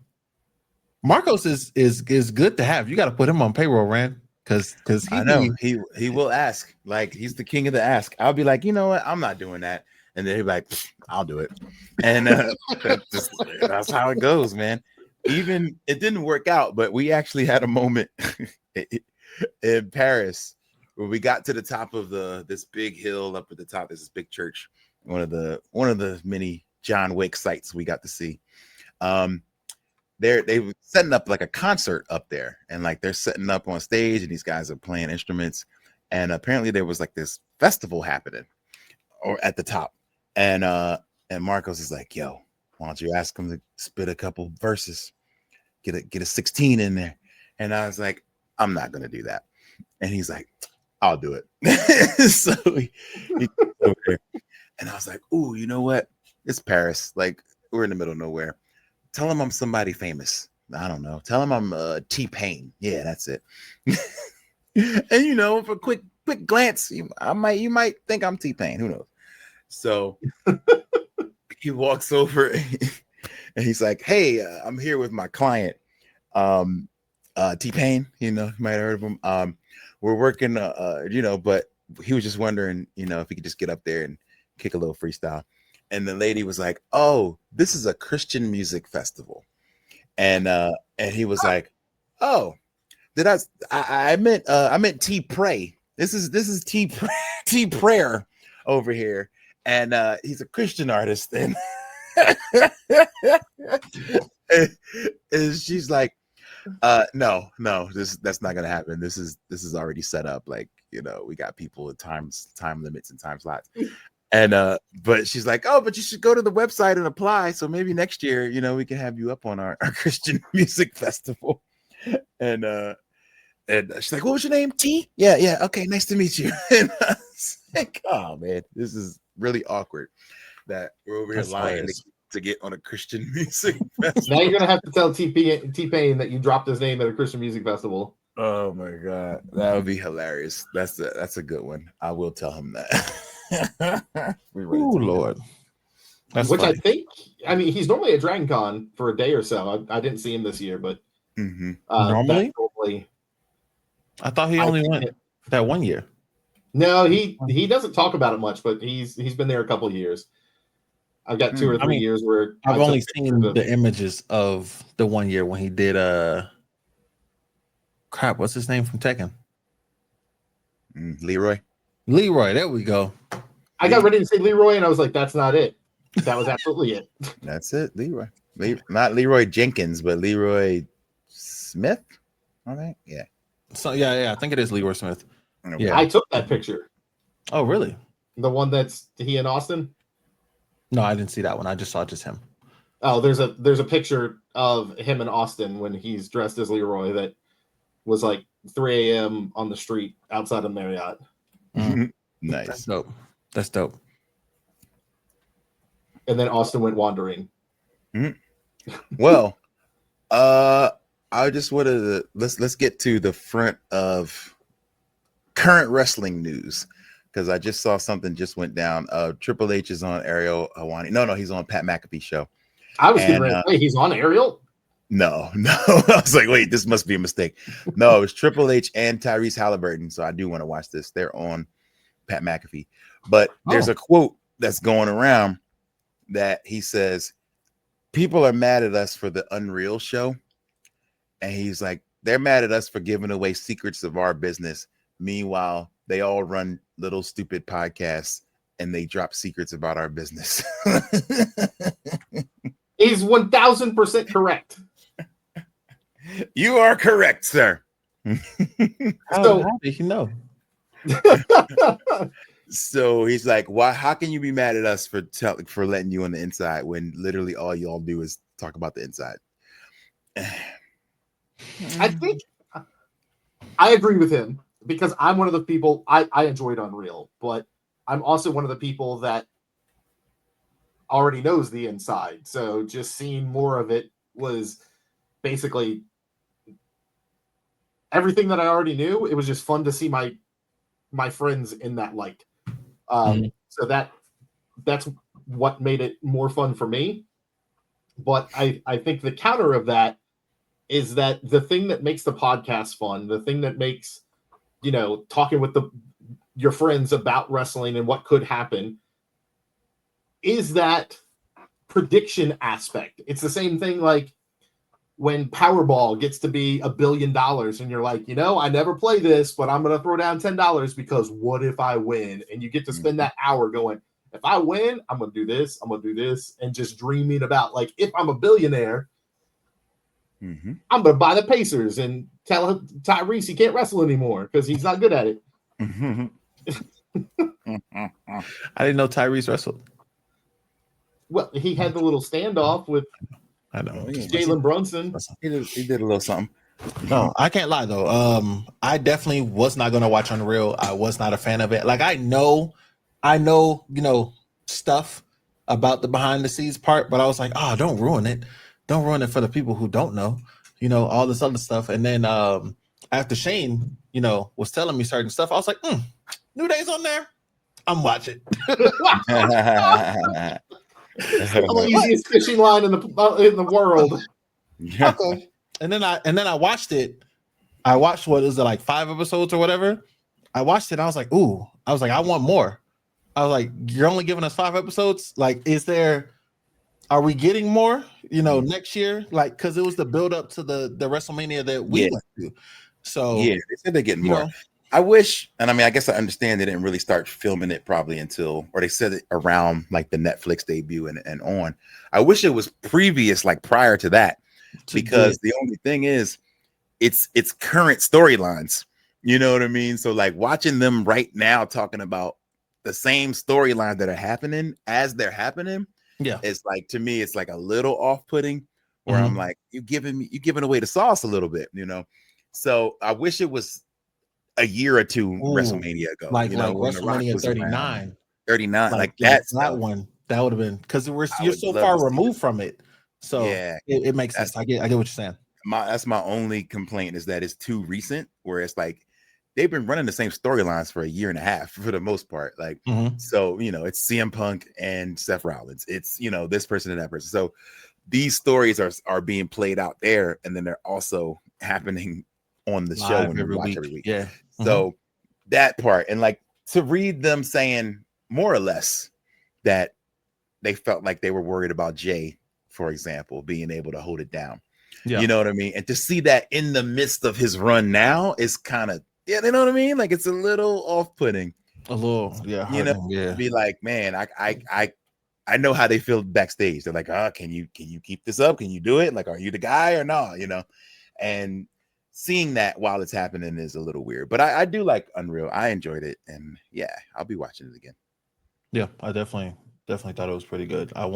Marcos is good to have. You got to put him on payroll, Rand. Because I know he will ask. Like he's the king of the ask. I'll be like, you know what? I'm not doing that. And then he'll be like, I'll do it. And that's how it goes, man. Even it didn't work out, but we actually had a moment in Paris where we got to the top of this big hill up at the top. There's this big church, one of the many John Wick sites we got to see. They were setting up like a concert up there, and like they're setting up on stage, and these guys are playing instruments. And apparently there was like this festival happening or at the top. And Marcos is like, yo, why don't you ask him to spit a couple verses? Get a 16 in there. And I was like, I'm not gonna do that. And he's like, I'll do it. So he over there. And I was like, ooh, you know what? It's Paris. Like, we're in the middle of nowhere. Tell him I'm somebody famous. I don't know. Tell him I'm T-Pain. Yeah, that's it. And for a quick glance, you might think I'm T-Pain. Who knows? So he walks over and he's like, hey, I'm here with my client, T-Pain. You might have heard of him. We're working, but he was just wondering, if he could just get up there and kick a little freestyle. And the lady was like, oh, this is a Christian music festival. And he was like, oh, did I meant T Pray. This is T Prayer over here. And he's a Christian artist. And, and she's like, no, that's not gonna happen. This is already set up. Like, we got people with time limits and time slots. And but she's like, oh, but you should go to the website and apply. So maybe next year, we can have you up on our Christian music festival. And she's like, what was your name? T? Yeah. Okay, nice to meet you. And I was like, oh man, this is really awkward that we're over here lying to get on a Christian music festival. Now you're gonna have to tell T-Pain that you dropped his name at a Christian music festival. Oh my god, that would be hilarious. That's a good one. I will tell him that. Oh Lord. That's which funny. He's normally at Dragon Con for a day or so. I didn't see him this year, but normally I thought he only went That 1 year. No, he doesn't talk about it much, but he's been there a couple of years. I've got 2 or 3 years where I've I only took seen the images of the 1 year when he did crap, what's his name from Tekken? Leroy. Leroy, there we go. I got ready to say Leroy, and I was like, that's not it. That was absolutely it. That's it, Leroy. Not Leroy Jenkins, but Leroy Smith. I think. Yeah. So yeah, I think it is Leroy Smith. Yeah. I took that picture. Oh, really? The one that's he and Austin? No, I didn't see that one. I just saw just him. Oh, there's a picture of him and Austin when he's dressed as Leroy that was like 3 a.m. on the street outside of Marriott. Nice. That's dope. That's dope. And then Austin went wandering. Well, I just wanted to let's get to the front of current wrestling news, because I just saw something just went down. Triple H is on Ariel Helwani. No, he's on Pat McAfee show. I was getting ready to say he's on Ariel. No. I was like, wait, this must be a mistake. No, it's Triple H and Tyrese Halliburton. So I do want to watch this. They're on Pat McAfee. But there's a quote that's going around that he says, people are mad at us for the Unreal show. And he's like, they're mad at us for giving away secrets of our business. Meanwhile, they all run little stupid podcasts and they drop secrets about our business. He's 1000% correct. You are correct, sir. So how did you know? So he's like, why? How can you be mad at us for letting you on the inside when literally all y'all do is talk about the inside? I think I agree with him, because I'm one of the people I enjoyed Unreal, but I'm also one of the people that already knows the inside. So just seeing more of it was basically everything that I already knew. It was just fun to see my friends in that light. So that's what made it more fun for me. But I think the counter of that is that the thing that makes the podcast fun, the thing that makes, talking with your friends about wrestling and what could happen, is that prediction aspect. It's the same thing like when Powerball gets to be $1 billion and you're like, I never play this, but I'm going to throw down $10 because what if I win? And you get to spend that hour going, if I win, I'm going to do this, I'm going to do this, and just dreaming about, like, if I'm a billionaire, I'm going to buy the Pacers and tell Tyrese he can't wrestle anymore because he's not good at it. I didn't know Tyrese wrestled. Well, he had the little standoff with Jalen Brunson. He did a little something. No, I can't lie though. I definitely was not going to watch Unreal. I was not a fan of it. Like I know, stuff about the behind the scenes part, but I was like, oh, don't ruin it. Don't ruin it for the people who don't know, all this other stuff. And then after Shane, was telling me certain stuff, I was like, New Day's on there. I'm watching. The easiest fishing line in the world. Okay. And then I watched it. I watched what is it, like 5 episodes or whatever. I watched it. And I was like, ooh. I was like, I want more. I was like, you're only giving us 5 episodes. Like, are we getting more? Next year? Like, because it was the build up to the WrestleMania that we went to. So yeah, they said they're getting more. I wish, and I mean, I guess I understand they didn't really start filming it probably until, or they said it around like the Netflix debut and on. I wish it was previous, like prior to that, because the only thing is, it's current storylines. You know what I mean? So like watching them right now talking about the same storylines that are happening as they're happening, it's like, to me, it's like a little off-putting. Where I'm like, you're giving away the sauce a little bit, So I wish it was a year or two WrestleMania ago, like WrestleMania 39, like that one. That would have been, because you're so far removed from it. So it makes sense. I get what you're saying. That's my only complaint, is that it's too recent, where it's like they've been running the same storylines for a year and a half for the most part. Like, so it's CM Punk and Seth Rollins. It's this person and that person. So these stories are being played out there, and then they're also happening on the show and we watch every week. Yeah. So that part, and like to read them saying more or less that they felt like they were worried about Jay, for example, being able to hold it down. Yeah. You know what I mean? And to see that in the midst of his run now is kind of, yeah, you know what I mean? Like it's a little off-putting. A little, yeah, You know, hurting, yeah. be like, man, I know how they feel backstage. They're like, oh, can you keep this up? Can you do it? Like, are you the guy or no? You know, and seeing that while it's happening is a little weird. But I do like Unreal. I enjoyed it, and yeah, I'll be watching it again. Yeah, I definitely thought it was pretty good. I do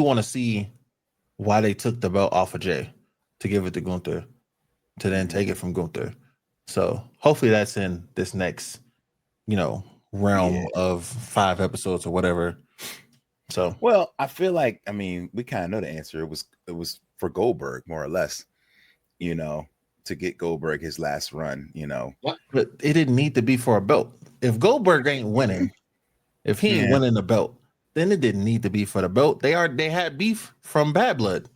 want to see why they took the belt off of Jay to give it to Gunther, to then take it from Gunther. So hopefully that's in this next, realm of 5 episodes or whatever. So well, I feel like, I mean, we kind of know the answer. It was for Goldberg, more or less, to get Goldberg his last run, but it didn't need to be for a belt. If Goldberg ain't winning, if he ain't winning the belt, then it didn't need to be for the belt. They had beef from Bad Blood.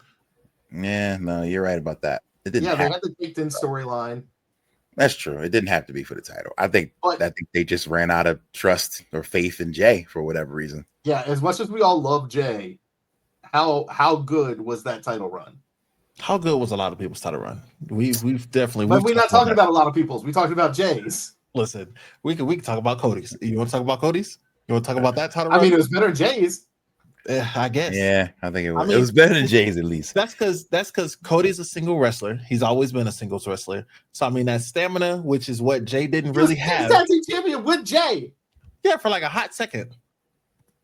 Yeah, no, you're right about that. It didn't. Yeah, they had the Kicked In storyline. That's true. It didn't have to be for the title. I think they just ran out of trust or faith in Jay for whatever reason. Yeah, as much as we all love Jay, how good was that title run? How good was a lot of people's title run? We've definitely. But we're not talking about a lot of people's. We're talking about Jay's. Listen, we can talk about Cody's. You want to talk about Cody's? You want to talk about that title? I mean, it was better than Jay's. I guess. Yeah, I think it was. It was better than Jay's at least. That's because Cody's a single wrestler. He's always been a singles wrestler. So I mean, that stamina, which is what Jay didn't really have. He's actually champion with Jay. Yeah, for like a hot second.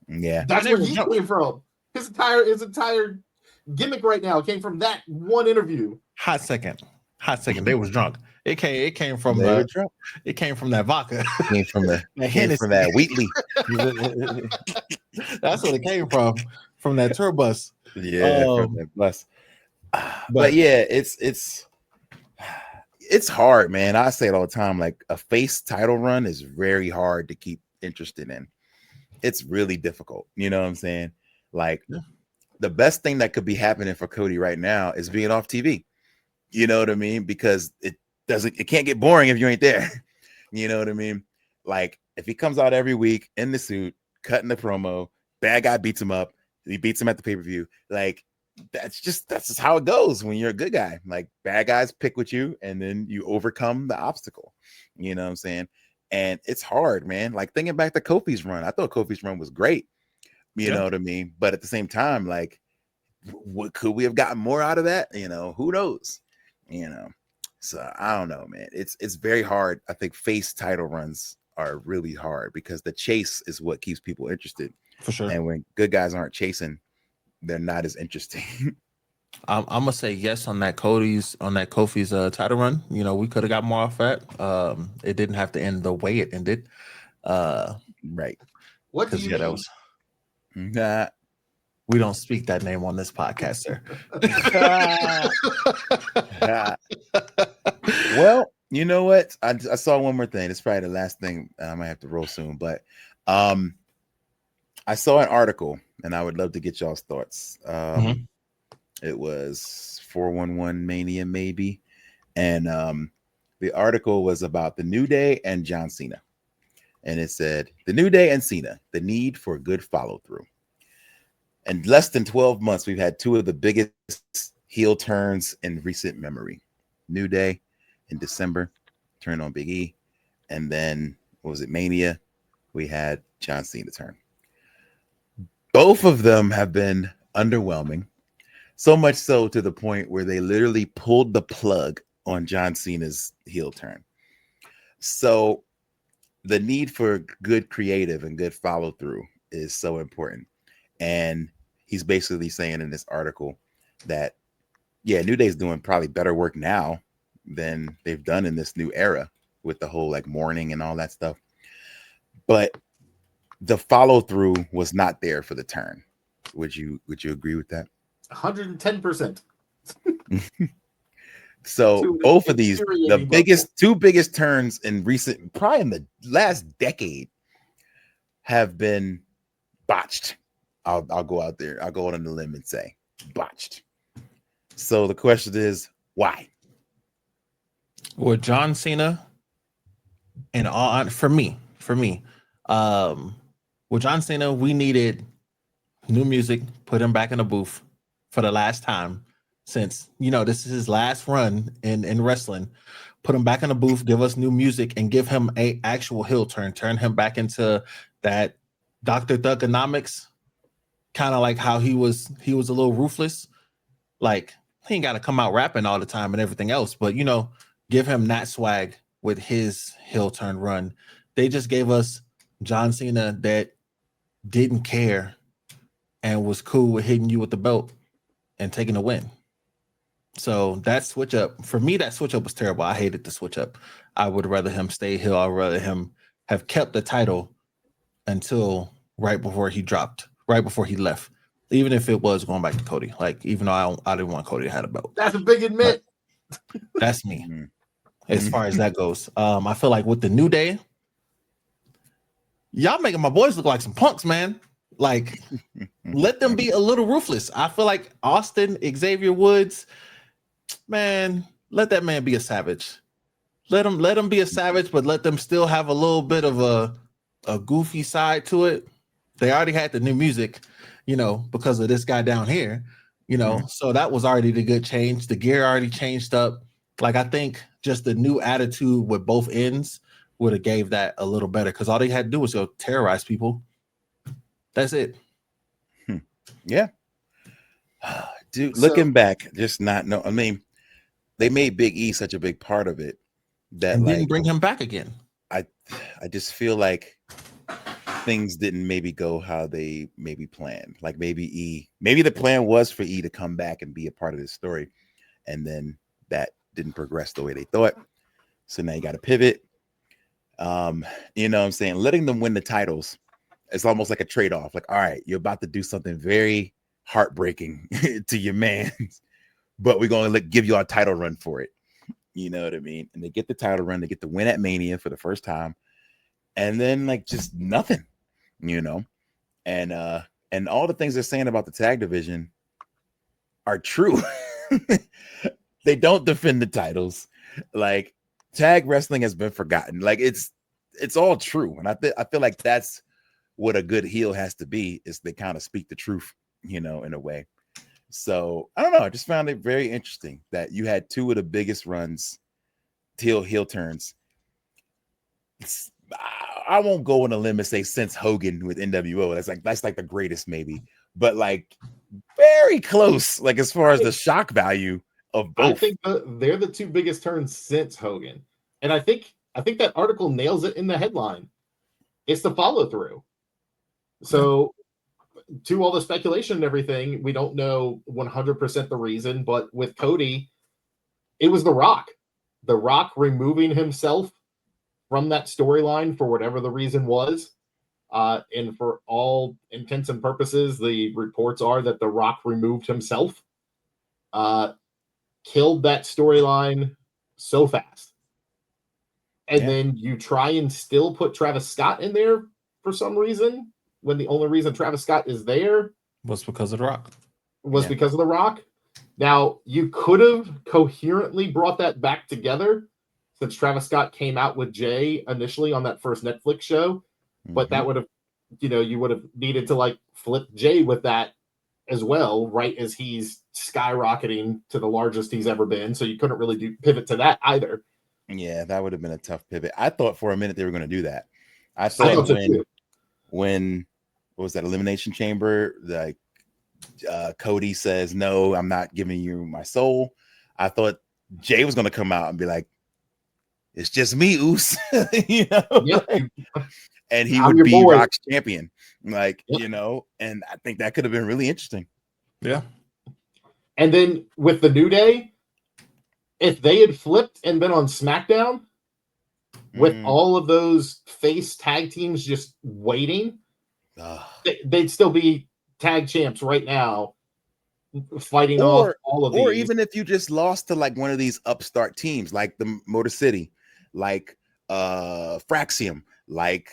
Yeah, that's where he came from. His entire gimmick right now came from that one interview. Hot second. They was drunk. It came from it came from that vodka. Came from that Wheatley. That's what it came from that tour bus. Yeah, from that bus. But yeah, it's hard, man. I say it all the time. Like a face title run is very hard to keep interested in. It's really difficult. You know what I'm saying? Like the best thing that could be happening for Cody right now is being off TV. You know what I mean? Because it can't get boring if you ain't there. You know what I mean? Like if he comes out every week in the suit, cutting the promo, bad guy beats him up, he beats him at the pay-per-view. Like that's just how it goes when you're a good guy. Like bad guys pick with you and then you overcome the obstacle. You know what I'm saying? And it's hard, man. Like thinking back to Kofi's run, I thought Kofi's run was great. You know what I mean? But at the same time, like, what could we have gotten more out of that? Who knows? So I don't know, man. It's very hard. I think face title runs are really hard because the chase is what keeps people interested. For sure. And when good guys aren't chasing, they're not as interesting. I'm gonna say yes on that Kofi's title run. We could have got more off that. It didn't have to end the way it ended. Right. What do you mean? That was we don't speak that name on this podcast, sir. Well, you know what? I saw one more thing. It's probably the last thing. I might have to roll soon, but I saw an article, and I would love to get y'all's thoughts. It was 411 Mania, maybe, and the article was about the New Day and John Cena, and it said the New Day and Cena, the need for good follow through. In less than 12 months, we've had two of the biggest heel turns in recent memory. New Day in December turned on Big E. And then, what was it, Mania? We had John Cena turn. Both of them have been underwhelming. So much so to the point where they literally pulled the plug on John Cena's heel turn. So the need for good creative and good follow through is so important. And he's basically saying in this article that, New Day's doing probably better work now than they've done in this new era with the whole like mourning and all that stuff. But the follow through was not there for the turn. Would you agree with that? 110%. So both of these, the two biggest turns in recent, probably in the last decade, have been botched. I'll go out there. I'll go on the limb and say botched. So the question is, why? Well, John Cena And for me, with John Cena, we needed new music, put him back in the booth for the last time since, this is his last run in wrestling. Put him back in the booth, give us new music, and give him a actual heel turn him back into that Dr. Thugonomics, kind of like how he was a little ruthless. Like, he ain't got to come out rapping all the time and everything else, but give him that swag with his heel turn run. They just gave us John Cena that didn't care and was cool with hitting you with the belt and taking a win. So that switch up, for me, that switch up was terrible. I hated the switch up. I would rather him stay heel. I'd rather him have kept the title until right before he left, even if it was going back to Cody. Like, even though I didn't want Cody to have a belt. That's a big admit. That's me. As far as that goes. I feel like with the New Day, y'all making my boys look like some punks, man. Like, let them be a little ruthless. I feel like Austin, Xavier Woods, man, let that man be a savage. Let him be a savage, but let them still have a little bit of a goofy side to it. They already had the new music, because of this guy down here, so that was already the good change. The gear already changed up. Like, I think just the new attitude with both ends would have gave that a little better, because all they had to do was go terrorize people. That's it. Yeah. Dude, looking back, just not know. I mean, they made Big E such a big part of it that and didn't bring him back again. I just feel like things didn't maybe go how they maybe planned. Like, maybe the plan was for E to come back and be a part of this story, and then that didn't progress the way they thought. So now you got to pivot. You know what I'm saying? Letting them win the titles, it's almost like a trade-off. Like, all right, you're about to do something very heartbreaking to your man, but we're going to give you our title run for it. You know what I mean? And they get the title run, they get the win at Mania for the first time, and then like just nothing, and all the things they're saying about the tag division are true. They don't defend the titles. Like, tag wrestling has been forgotten. Like, it's all true, and I feel like that's what a good heel has to be, is they kind of speak the truth, in a way. So I don't know. I just found it very interesting that you had two of the biggest runs, heel turns. I won't go on a limb and say since Hogan with NWO. That's like the greatest maybe, but like very close. Like, as far as the shock value of both. I think they're the two biggest turns since Hogan, and I think that article nails it in the headline. It's the follow through. So, to all the speculation and everything, we don't know 100% the reason, but with Cody, it was The Rock. The Rock removing himself from that storyline for whatever the reason was. And for all intents and purposes, the reports are that The Rock removed himself. Killed that storyline so fast. And then you try and still put Travis Scott in there for some reason, when the only reason Travis Scott is there was because of The Rock. Because of The Rock. Now, you could have coherently brought that back together, since Travis Scott came out with Jay initially on that first Netflix show, but that would have, you would have needed to like flip Jay with that as well, right as he's skyrocketing to the largest he's ever been. So you couldn't really pivot to that either. Yeah, that would have been a tough pivot. I thought for a minute they were going to do that. I thought when what was that, Elimination Chamber, like Cody says, no, I'm not giving you my soul. I thought Jay was going to come out and be like, it's just me, Oos. And he would be Rock's champion. Like, and I think that could have been really interesting. Yeah. And then with the New Day, if they had flipped and been on SmackDown with all of those face tag teams just waiting, they'd still be tag champs right now, fighting off all of these. Or even if you just lost to like one of these upstart teams, like the Motor City, like Fraxium, like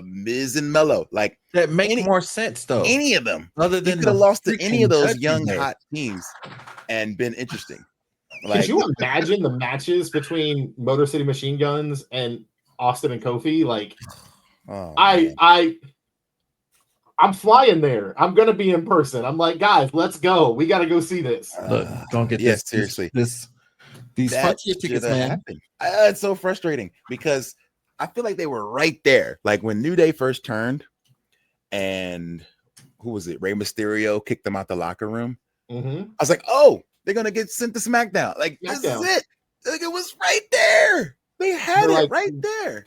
Miz and Mello, like that make more sense though. Any of them, other than you could have lost to any of those young hot teams and been interesting. Like, could you imagine the matches between Motor City Machine Guns and Austin and Kofi. Like, Oh, I'm flying there. I'm gonna be in person. I'm like, guys, let's go. We got to go see this. Look, don't get yes, this. seriously. These That Frontier tickets, should have man. happened. It's so frustrating because I feel like they were right there. Like when New Day first turned, and who was it? Rey Mysterio kicked them out the locker room. Mm-hmm. I was like, oh, they're gonna get sent to SmackDown. Like this is SmackDown. it. Like it was right there. They had They're it like, right there.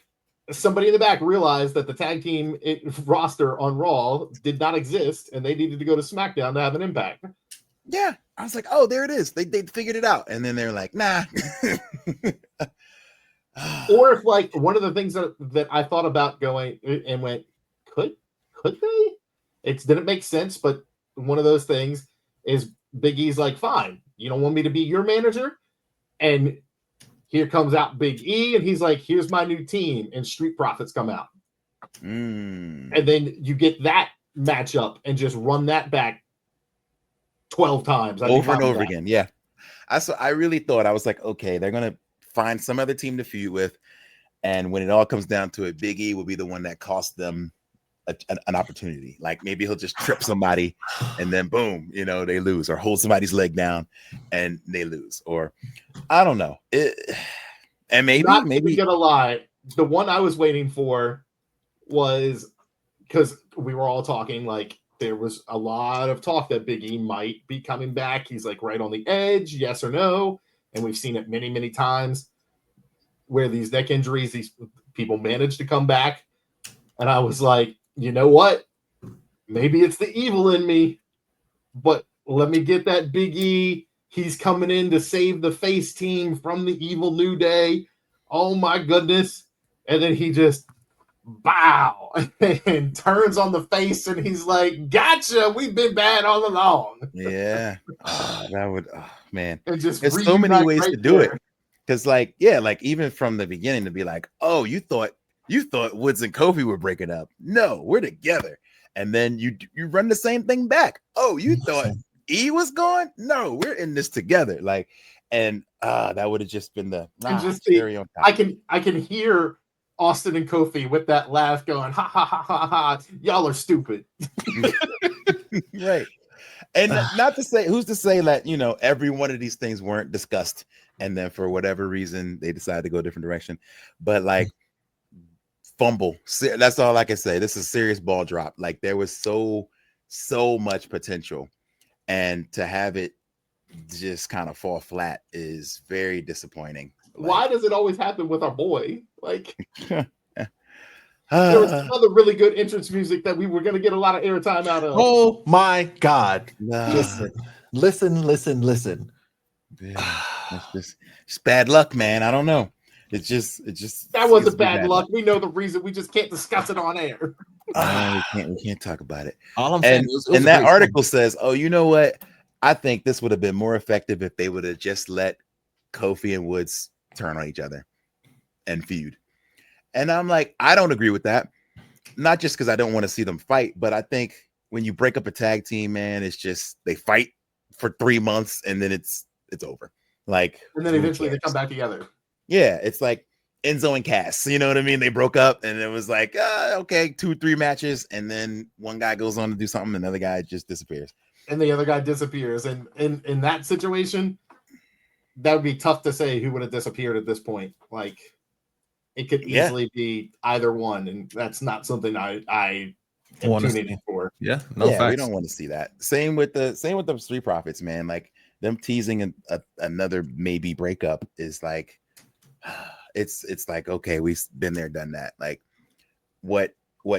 somebody in the back realized that the tag team roster on Raw did not exist, and they needed to go to SmackDown to have an impact. Yeah, I was like, oh, there it is. They figured it out, and then they're like, nah. Or if like one of the things that I thought about going and went, could they? It didn't make sense, but one of those things is Big E's like, fine, you don't want me to be your manager, and here comes out Big E, and he's like, here's my new team, and Street Profits come out. And then you get that matchup and just run that back 12 times. Over and over again. Yeah. I really thought, I was like, okay, they're going to find some other team to feud with. And when it all comes down to it, Big E will be the one that cost them an opportunity. Like maybe he'll just trip somebody and then boom, they lose, or hold somebody's leg down and they lose. Or I don't know. And maybe gonna lie, the one I was waiting for was, because we were all talking, like there was a lot of talk that Big E might be coming back. He's like right on the edge, yes or no. And we've seen it many, many times where these neck injuries, these people manage to come back. And I was like, you know what? Maybe it's the evil in me, but let me get that Big E. He's coming in to save the face team from the evil New Day. Oh my goodness. And then he just bow and turns on the face, and he's like, gotcha, we've been bad all along. Yeah. That would, man. And just there's so many ways right to do there. it. Because like even from the beginning to be like, oh, you thought Woods and Kofi were breaking up. No, we're together. And then you run the same thing back. Oh, you thought E was gone? No, we're in this together. Like, and that would have just been the cherry on top. I can hear Austin and Kofi with that laugh going, ha ha ha ha ha, y'all are stupid. Right. And not to say, who's to say that, every one of these things weren't discussed and then for whatever reason they decided to go a different direction. But like fumble, that's all I can say. This is a serious ball drop. Like there was so much potential, and to have it just kind of fall flat is very disappointing. Why does it always happen with our boy? Like there was some other really good entrance music that we were going to get a lot of airtime out of. Oh my God. Listen. Yeah, it's bad luck, man. I don't know. It just that wasn't bad luck. We know the reason. We just can't discuss it on air. We can't talk about it. All I'm saying and that article says, oh, you know what? I think this would have been more effective if they would have just let Kofi and Woods turn on each other and feud. And I'm like, I don't agree with that. Not just because I don't want to see them fight, but I think when you break up a tag team, man, it's just they fight for 3 months and then it's over. Like, and then eventually they come back together. Yeah, it's like Enzo and Cass. You know what I mean? They broke up and it was like, okay, 2-3 matches, and then one guy goes on to do something, another guy just disappears. And the other guy disappears. And in that situation, that would be tough to say who would have disappeared at this point. Like, it could easily be either one, and that's not something I am tuning in for. Yeah, facts. We don't want to see that. Same with the Street Profits, man. Like them teasing another maybe breakup is like, it's like, okay, we've been there, done that. Like what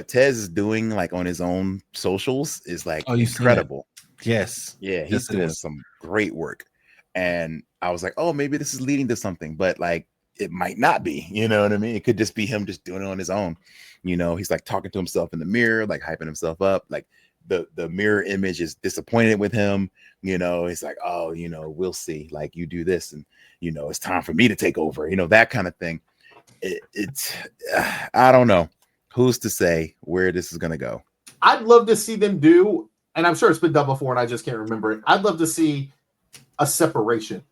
Tez is doing, like on his own socials, is like incredible. Yes. Yeah, he's doing some great work. And I was like, oh, maybe this is leading to something, but like it might not be, you know what I mean? It could just be him just doing it on his own. He's like talking to himself in the mirror, like hyping himself up. Like the mirror image is disappointed with him. He's like, oh, we'll see. Like you do this, and it's time for me to take over. That kind of thing. It's I don't know. Who's to say where this is gonna go? I'd love to see them do, and I'm sure it's been done before, and I just can't remember it. I'd love to see a separation.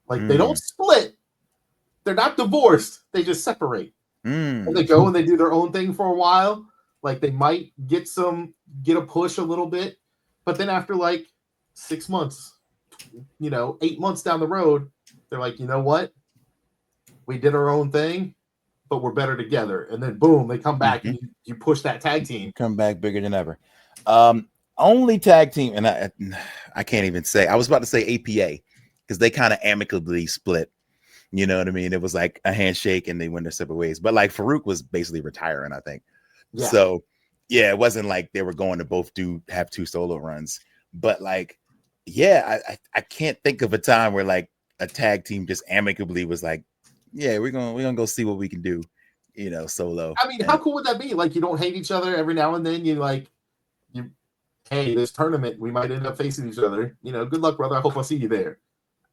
Like they don't split. They're not divorced. They just separate. And they go and they do their own thing for a while. Like they might get a push a little bit, but then after like 6 months, 8 months down the road, they're like, you know what? We did our own thing, but we're better together. And then boom, they come back and you push that tag team. Come back bigger than ever. Only tag team, and I can't even say. I was about to say APA because they kind of amicably split. You know what I mean? It was like a handshake and they went their separate ways. But like Farouk was basically retiring, I think. Yeah. So yeah, it wasn't like they were going to both have 2 solo runs. But like, yeah, I can't think of a time where like a tag team just amicably was like, yeah, we're gonna go see what we can do, solo. I mean, how cool would that be? Like, you don't hate each other every now and then. Hey, this tournament, we might end up facing each other. Good luck, brother. I hope I see you there.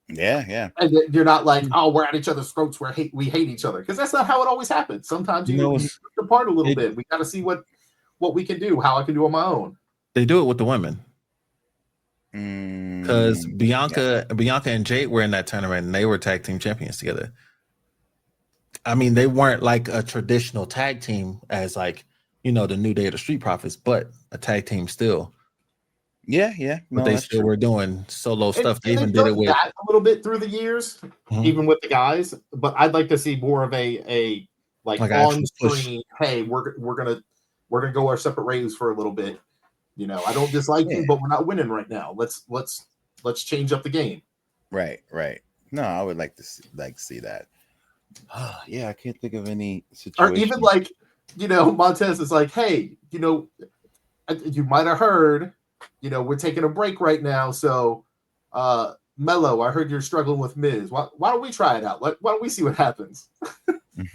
Yeah. And you're not like, oh, we're at each other's throats. We hate each other, because that's not how it always happens. Sometimes you drift apart a little bit. We got to see what we can do, how I can do on my own. They do it with the women. Because Bianca and Jade were in that tournament and they were tag team champions together. I mean, they weren't like a traditional tag team as like, the New Day of the Street Profits, but a tag team still. Yeah. But they still were doing solo stuff. They even did it with that a little bit through the years, even with the guys. But I'd like to see more of a on screen. Hey, we're gonna go our separate ways for a little bit. I don't dislike you, but we're not winning right now. Let's change up the game. Right. No, I would like to see that. Yeah, I can't think of any situation. Or even like, Montez is like, hey, you might have heard, we're taking a break right now. So, Mello, I heard you're struggling with Miz. Why don't we try it out? Why don't we see what happens?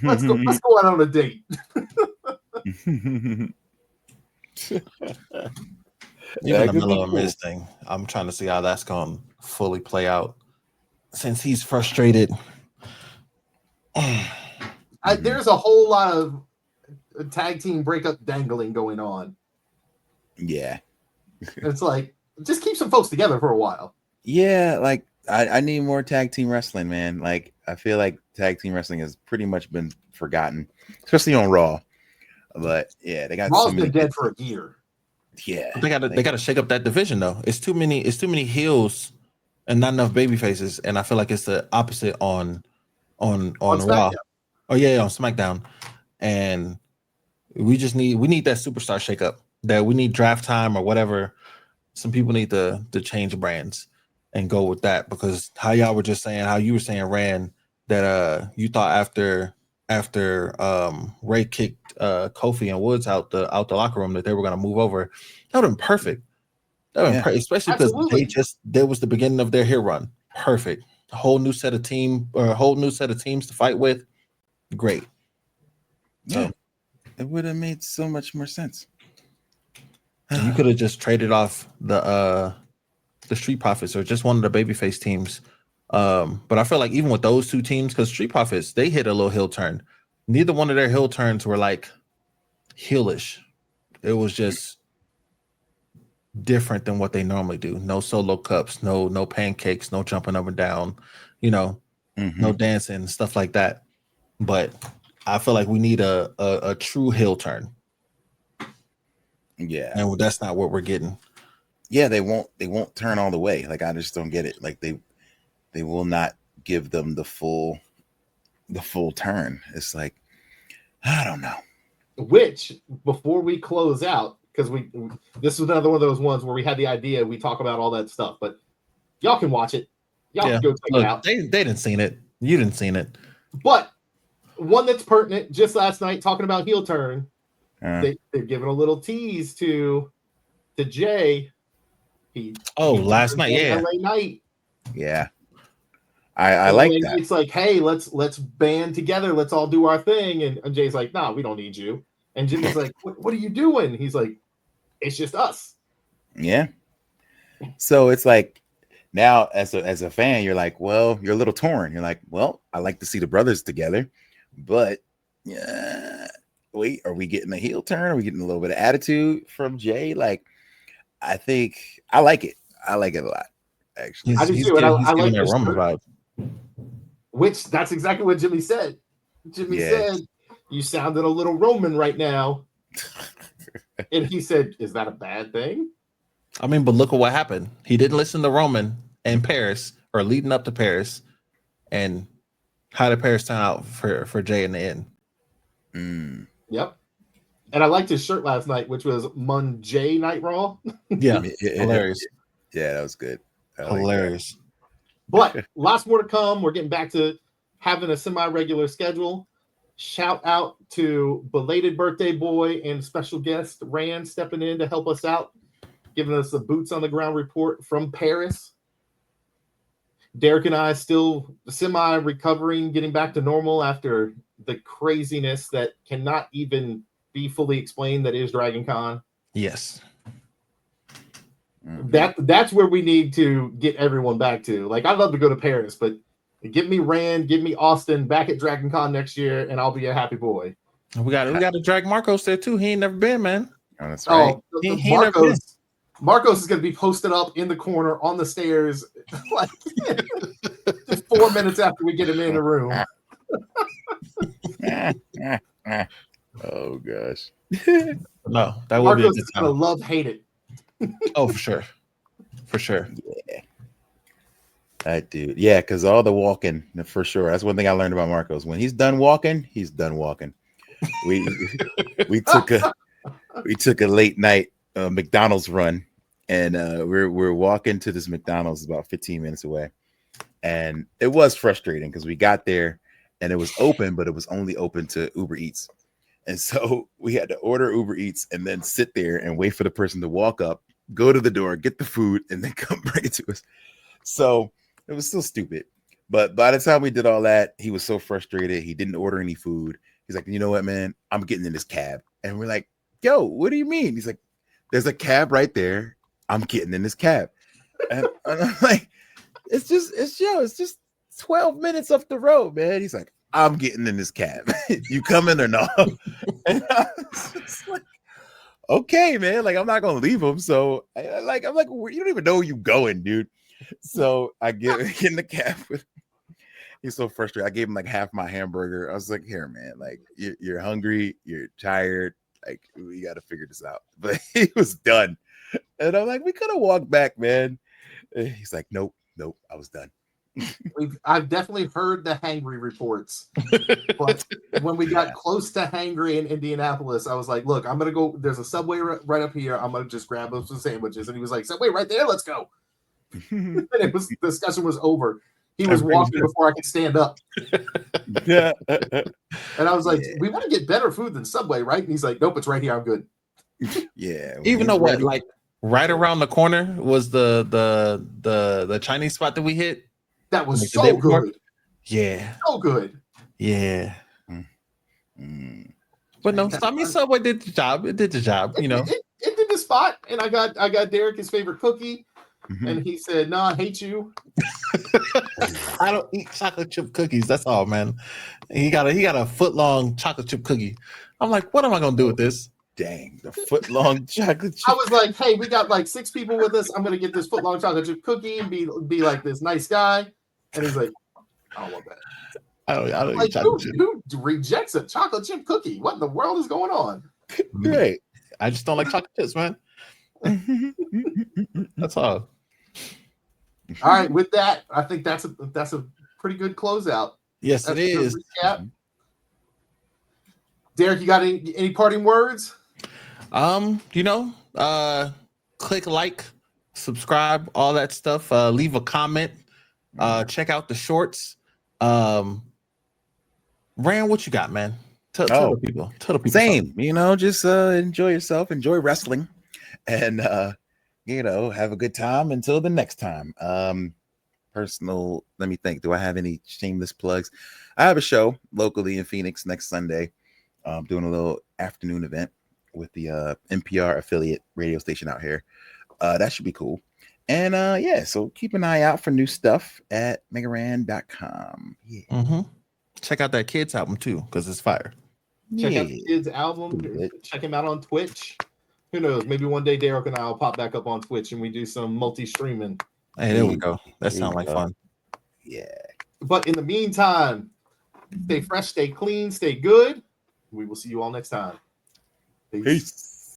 Let's go out on a date. Even the Mello and Miz thing, I'm trying to see how that's going to fully play out since he's frustrated. There's a whole lot of tag team breakup dangling going on. Yeah. It's like, just keep some folks together for a while. Yeah, like I need more tag team wrestling, man. Like I feel like tag team wrestling has pretty much been forgotten, especially on Raw. But yeah, they got Raw's been dead for a year. Yeah, they gotta shake up that division though. It's too many heels and not enough baby faces, and I feel like it's the opposite on Raw. Oh yeah, on SmackDown, and we need that superstar shakeup. That we need draft time or whatever. Some people need to change brands and go with that, because how you were saying, Rand, that you thought after Ray kicked Kofi and Woods out the locker room that they were gonna move over. That would have been perfect. Especially because that was the beginning of their heel run. Perfect. A whole new set of teams to fight with. Great. Yeah. It would have made so much more sense. You could have just traded off the Street Profits or just one of the babyface teams. But I feel like even with those two teams, because Street Profits, they hit a little heel turn. Neither one of their heel turns were like heelish. It was just different than what they normally do. No solo cups, no pancakes, no jumping up and down, no dancing, stuff like that. But I feel like we need a true heel turn. Yeah. And that's not what we're getting. Yeah, they won't turn all the way. Like I just don't get it. Like they will not give them the full turn. It's like, I don't know. Which, before we close out, because this was another one of those ones where we had the idea, we talk about all that stuff, but y'all can watch it. Y'all can go check it out. They didn't seen it. You didn't seen it. But one that's pertinent, just last night, talking about heel turn, they're giving a little tease to Jay. Last night, yeah. LA Knight. Yeah. I like that. It's like, hey, let's band together. Let's all do our thing. And Jay's like, nah, we don't need you. And Jimmy's like, what are you doing? He's like, it's just us. Yeah. So it's like, now as a fan, you're like, well, you're a little torn. You're like, well, I like to see the brothers together, but wait, are we getting a heel turn? Are we getting a little bit of attitude from Jay? Like, I think I like it. I like it a lot, actually. I do too. And I like that Roman vibe. Which that's exactly what Jimmy said. Jimmy said, you sounded a little Roman right now. And he said, is that a bad thing? I mean, but look at what happened. He didn't listen to Roman in Paris or leading up to Paris. And how did Paris turn out for Jay in the end? Yep. And I liked his shirt last night, which was Monjay Night Raw. Yeah, hilarious. Yeah, that was good. Hilarious. But lots more to come. We're getting back to having a semi-regular schedule. Shout out to belated birthday boy and special guest Rand stepping in to help us out, giving us a boots on the ground report from Paris. Derek and I still semi-recovering, getting back to normal after the craziness that cannot even be fully explained that is Dragon Con. Yes. That's where we need to get everyone back to. Like, I'd love to go to Paris, but give me Rand, give me Austin back at Dragon Con next year, and I'll be a happy boy. We got to drag Marcos there too. He ain't never been, man. Oh, that's right. Marcos is going to be posted up in the corner on the stairs, like just 4 minutes after we get him in the room. Oh gosh. No, that would Marcos be is going to love hate it. Oh, for sure. For sure. Yeah. That dude. Yeah, because all the walking, for sure. That's one thing I learned about Marcos. When he's done walking, he's done walking. We took a late night McDonald's run, and we're walking to this McDonald's about 15 minutes away. And it was frustrating because we got there and it was open, but it was only open to Uber Eats. And so we had to order Uber Eats and then sit there and wait for the person to walk up, go to the door, get the food, and then come bring it to us. So it was still stupid. But by the time we did all that, he was so frustrated. He didn't order any food. He's like, you know what, man? I'm getting in this cab. And we're like, yo, what do you mean? He's like, there's a cab right there. I'm getting in this cab. And I'm like, it's just 12 minutes up the road, man. He's like, I'm getting in this cab. You coming or not? And I was just like, okay, man. Like, I'm not gonna leave him. So I'm like, you don't even know where you going, dude. So I get in the cab with. He's so frustrated. I gave him like half my hamburger. I was like, here, man. Like, you're hungry. You're tired. Like, we got to figure this out. But he was done. And I'm like, we could have walked back, man. And he's like, nope, I was done. I've definitely heard the hangry reports, but when we got close to hangry in Indianapolis, I was like, look, I'm gonna go. There's a Subway right up here. I'm gonna just grab some sandwiches. And he was like, Subway right there, let's go. And the discussion was over. He was walking before I could stand up. Yeah. And I was like, we want to get better food than Subway, right? And he's like, nope, it's right here, I'm good. Yeah. Even though what, like right around the corner was the Chinese spot that we hit. That was so good. Yeah. So good. Yeah. But no, I mean, Subway did the job. It did the job, you know. It did the spot. And I got Derek his favorite cookie. And he said, no, I hate you. I don't eat chocolate chip cookies. That's all, man. He got a foot long chocolate chip cookie. I'm like, what am I gonna do with this? Dang, the foot long chocolate chip. I was like, hey, we got like 6 people with us. I'm gonna get this foot long chocolate chip cookie and be like this nice guy. And he's like, I don't want that. I don't like, eat chocolate chip. Who rejects a chocolate chip cookie? What in the world is going on? Right. I just don't like chocolate chips, man. That's all. All right, with that, I think that's a pretty good closeout. Yes, it is. Derek, you got any parting words? Click like, subscribe, all that stuff. Leave a comment. Check out the shorts. Rand, what you got, man? Tell the people. Same, something. Just enjoy yourself, enjoy wrestling, and have a good time until the next time. Personal, let me think. Do I have any shameless plugs? I have a show locally in Phoenix next Sunday. Doing a little afternoon event with the NPR affiliate radio station out here. That should be cool. And so keep an eye out for new stuff at megaran.com. Yeah. Mm-hmm. Check out that Kids album too, because it's fire. Check out the Kids album. Check him out on Twitch. Who knows? Maybe one day Derek and I will pop back up on Twitch and we do some multi-streaming. Hey, there we go. That sounds like fun. Yeah. But in the meantime, stay fresh, stay clean, stay good. We will see you all next time. Peace.